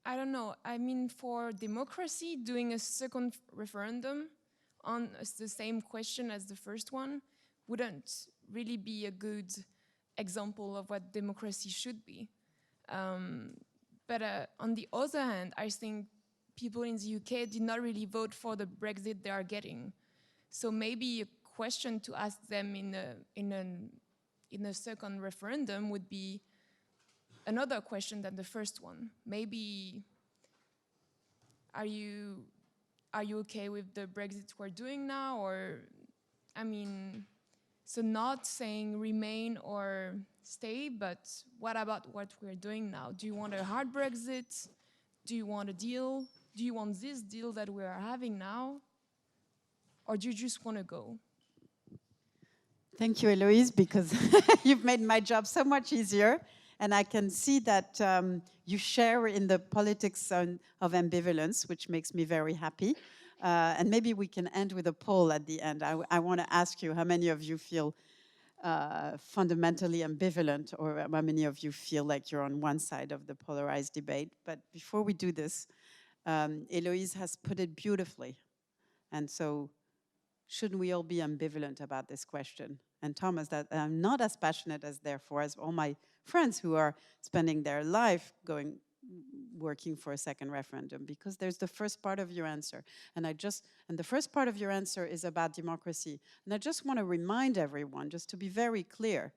I don't know, I mean, for democracy, doing a second referendum on the same question as the first one wouldn't really be a good example of what democracy should be. But on the other hand, I think people in the UK did not really vote for the Brexit they are getting. So maybe a question to ask them in a second referendum would be another question than the first one. Maybe, are you okay with the Brexit we're doing now? Or, I mean, so not saying remain or stay, but what about what we're doing now? Do you want a hard Brexit? Do you want a deal? Do you want this deal that we are having now? Or do you just want to go? Thank you, Eloise, because you've made my job so much easier. And I can see that you share in the politics of ambivalence, which makes me very happy. And maybe we can end with a poll at the end. I want to ask you how many of you feel fundamentally ambivalent, or how many of you feel like you're on one side of the polarized debate. But before we do this, Eloise has put it beautifully. And so, shouldn't we all be ambivalent about this question? And Thomas, that I'm not as passionate as therefore as all my friends who are spending their life going, working for a second referendum, because there's the first part of your answer. And the first part of your answer is about democracy. And I just want to remind everyone, just to be very clear,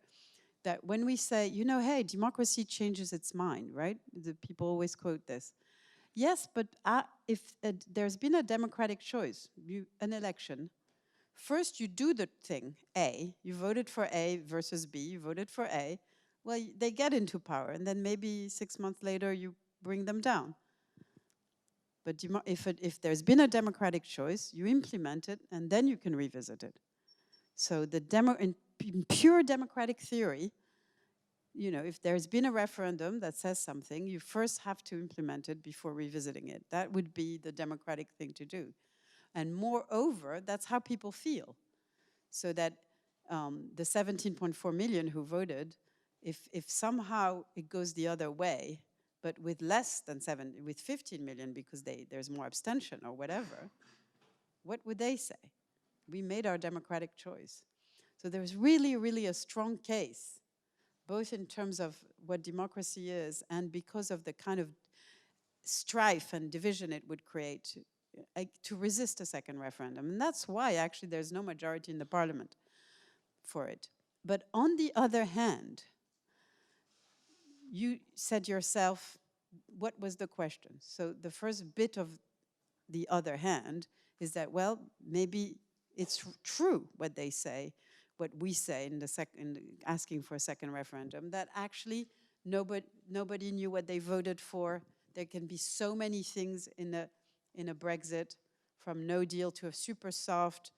that when we say, you know, hey, democracy changes its mind, right? The people always quote this. Yes, but if there's been a democratic choice, an election, first you do the thing, A, you voted for A versus B, you voted for A, well, they get into power, and then maybe 6 months later you bring them down. But if there's been a democratic choice, you implement it, and then you can revisit it. So in pure democratic theory, you know, if there's been a referendum that says something, you first have to implement it before revisiting it. That would be the democratic thing to do. And moreover, that's how people feel. So that the 17.4 million who voted, if somehow it goes the other way, but with less than with 15 million because there's more abstention or whatever, what would they say? We made our democratic choice. So there's really, really a strong case, both in terms of what democracy is and because of the kind of strife and division it would create to resist a second referendum. And that's why actually there's no majority in the parliament for it. But on the other hand, you said yourself, what was the question? So the first bit of the other hand is that, well, maybe it's true what they say, what we say in asking for a second referendum, that actually nobody knew what they voted for. There can be so many things in a Brexit, from no deal to a super soft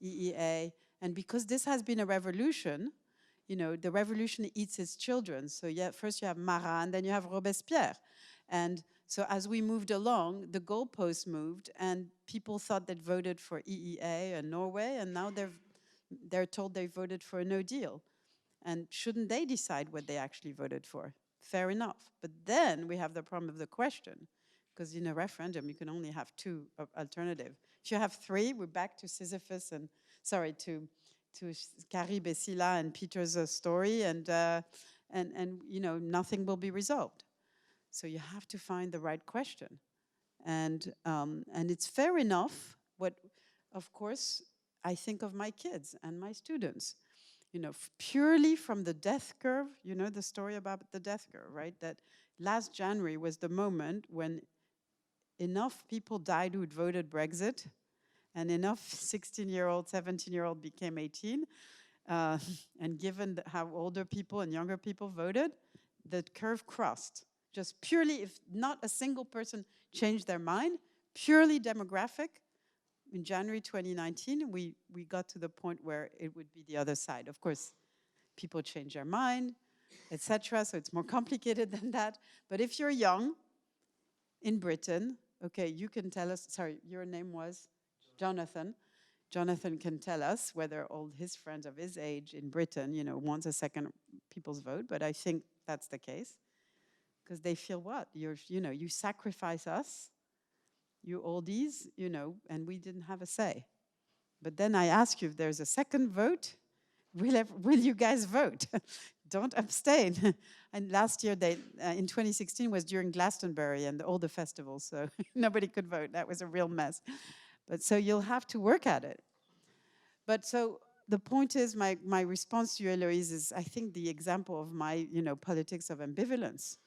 EEA. And because this has been a revolution, you know, the revolution eats its children. So yeah, first you have Marat, and then you have Robespierre. And so as we moved along, the goalposts moved, and people thought they'd voted for EEA and Norway, and now they're told they voted for a no deal. And shouldn't they decide what they actually voted for? Fair enough. But then we have the problem of the question, because in a referendum, you can only have two alternatives. If you have three, we're back to Sisyphus and, sorry, to Carib, Scylla, and Peter's story, and you know, nothing will be resolved. So you have to find the right question. And it's fair enough what, of course, I think of my kids and my students. You know, purely from the death curve, you know the story about the death curve, right? That last January was the moment when enough people died who'd voted Brexit, and enough 16-year-old, 17-year-old became 18. And given how older people and younger people voted, the curve crossed. Just purely, if not a single person changed their mind, purely demographic, in January 2019, we got to the point where it would be the other side. Of course, people change their mind, etc. So it's more complicated than that. But if you're young in Britain, okay, you can tell us, sorry, your name was? Jonathan. Jonathan can tell us whether all his friends of his age in Britain, you know, want a second people's vote, but I think that's the case. Because they feel what? You know, you sacrifice us, you oldies, you know, and we didn't have a say. But then I ask you, if there's a second vote, will you guys vote? Don't abstain. And last year, in 2016, was during Glastonbury and all the festivals, so nobody could vote. That was a real mess. But so you'll have to work at it. But so the point is, my response to you, Eloise, is I think the example of my, you know, politics of ambivalence.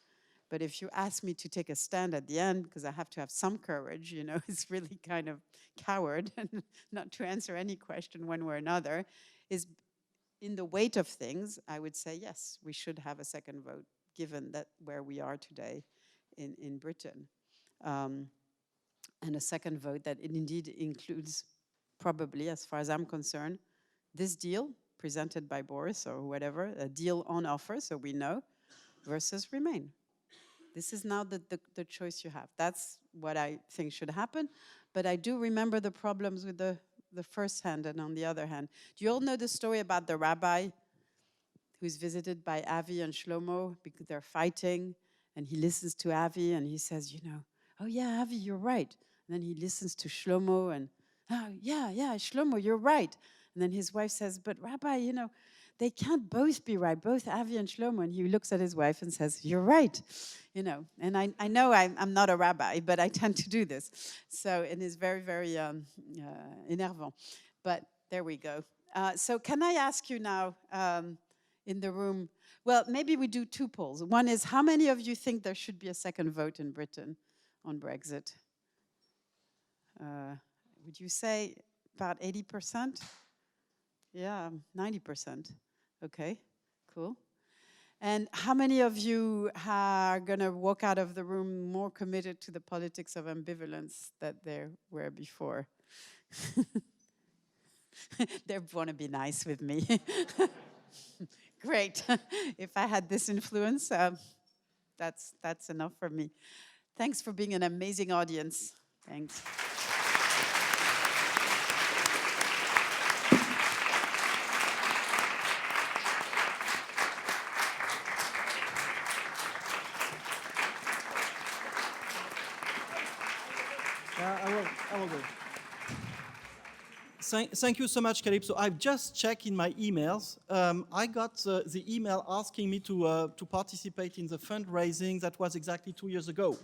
But if you ask me to take a stand at the end, because I have to have some courage, you know, it's really kind of coward and not to answer any question one way or another, is in the weight of things, I would say, yes, we should have a second vote, given that where we are today in Britain. And a second vote that it indeed includes, probably, as far as I'm concerned, this deal presented by Boris or whatever, a deal on offer, so we know, versus Remain. This is now the choice you have. That's what I think should happen. But I do remember the problems with the first hand and on the other hand. Do you all know the story about the rabbi who's visited by Avi and Shlomo because they're fighting? And he listens to Avi and he says, you know, oh yeah, Avi, you're right. And then he listens to Shlomo and, oh yeah, Shlomo, you're right. And then his wife says, but Rabbi, you know, they can't both be right, both Avi and Shlomo. And he looks at his wife and says, "You're right." You know, and I know I'm not a rabbi, but I tend to do this. So it is very, very énervant. But there we go. So can I ask you now in the room, well, maybe we do two polls. One is, how many of you think there should be a second vote in Britain on Brexit? Would you say about 80%? Yeah, 90%. Okay, cool. And how many of you are going to walk out of the room more committed to the politics of ambivalence than they were before? They want to be nice with me. Great. If I had this influence, that's enough for me. Thanks for being an amazing audience. Thanks. I will go. Thank you so much, Kalypso. I've just checked in my emails. I got the email asking me to participate in the fundraising that was exactly 2 years ago.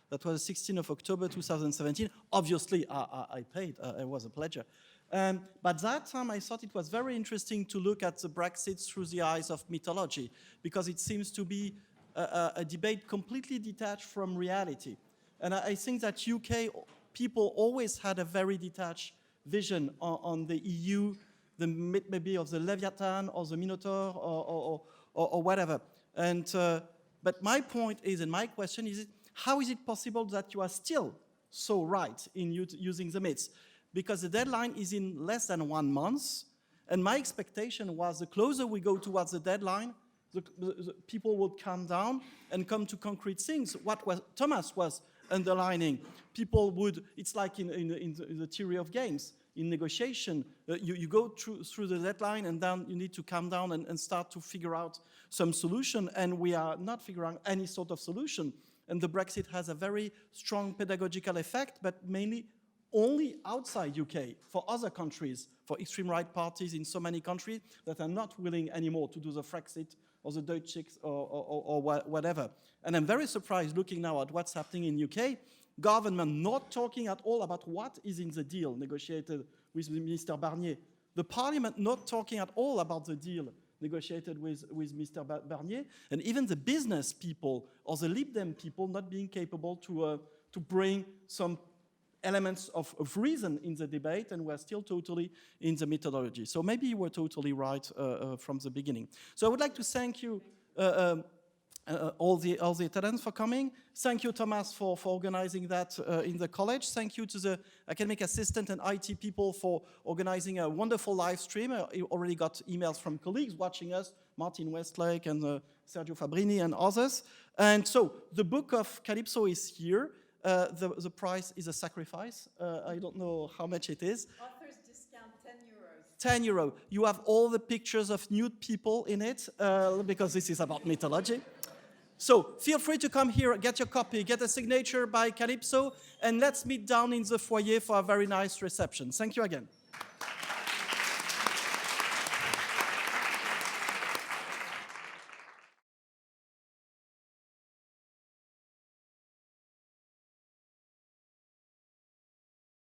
That was the 16th of October 2017. Obviously, I paid. It was a pleasure. But that time, I thought it was very interesting to look at the Brexit through the eyes of mythology, because it seems to be a debate completely detached from reality. And I think that UK people always had a very detached vision on the EU, maybe of the Leviathan or the Minotaur or whatever. And but my point is, and my question is, how is it possible that you are still so right in using the myths? Because the deadline is in less than 1 month, and my expectation was the closer we go towards the deadline, the people would calm down and come to concrete things. What Thomas was underlining, people would, it's like in the theory of games, in negotiation, you go through the deadline and then you need to calm down and start to figure out some solution, and we are not figuring out any sort of solution. And the Brexit has a very strong pedagogical effect, but mainly only outside UK, for other countries, for extreme right parties in so many countries that are not willing anymore to do the Frexit or the Deutschix or whatever. And I'm very surprised looking now at what's happening in UK, government not talking at all about what is in the deal negotiated with Mr. Barnier. The parliament not talking at all about the deal negotiated with Mr. Barnier, and even the business people or the Lib Dem people not being capable to bring some elements of reason in the debate, and we're still totally in the methodology. So maybe you were totally right from the beginning. So I would like to thank you all the attendees for coming. Thank you, Thomas, for organizing that in the college. Thank you to the academic assistant and IT people for organizing a wonderful live stream. I already got emails from colleagues watching us, Martin Westlake and Sergio Fabrini and others. And so the book of Kalypso is here. The price is a sacrifice. I don't know how much it is. Author's discount, 10 euros. 10 euro. You have all the pictures of nude people in it, because this is about mythology. So feel free to come here, get your copy, get a signature by Kalypso, and let's meet down in the foyer for a very nice reception. Thank you again.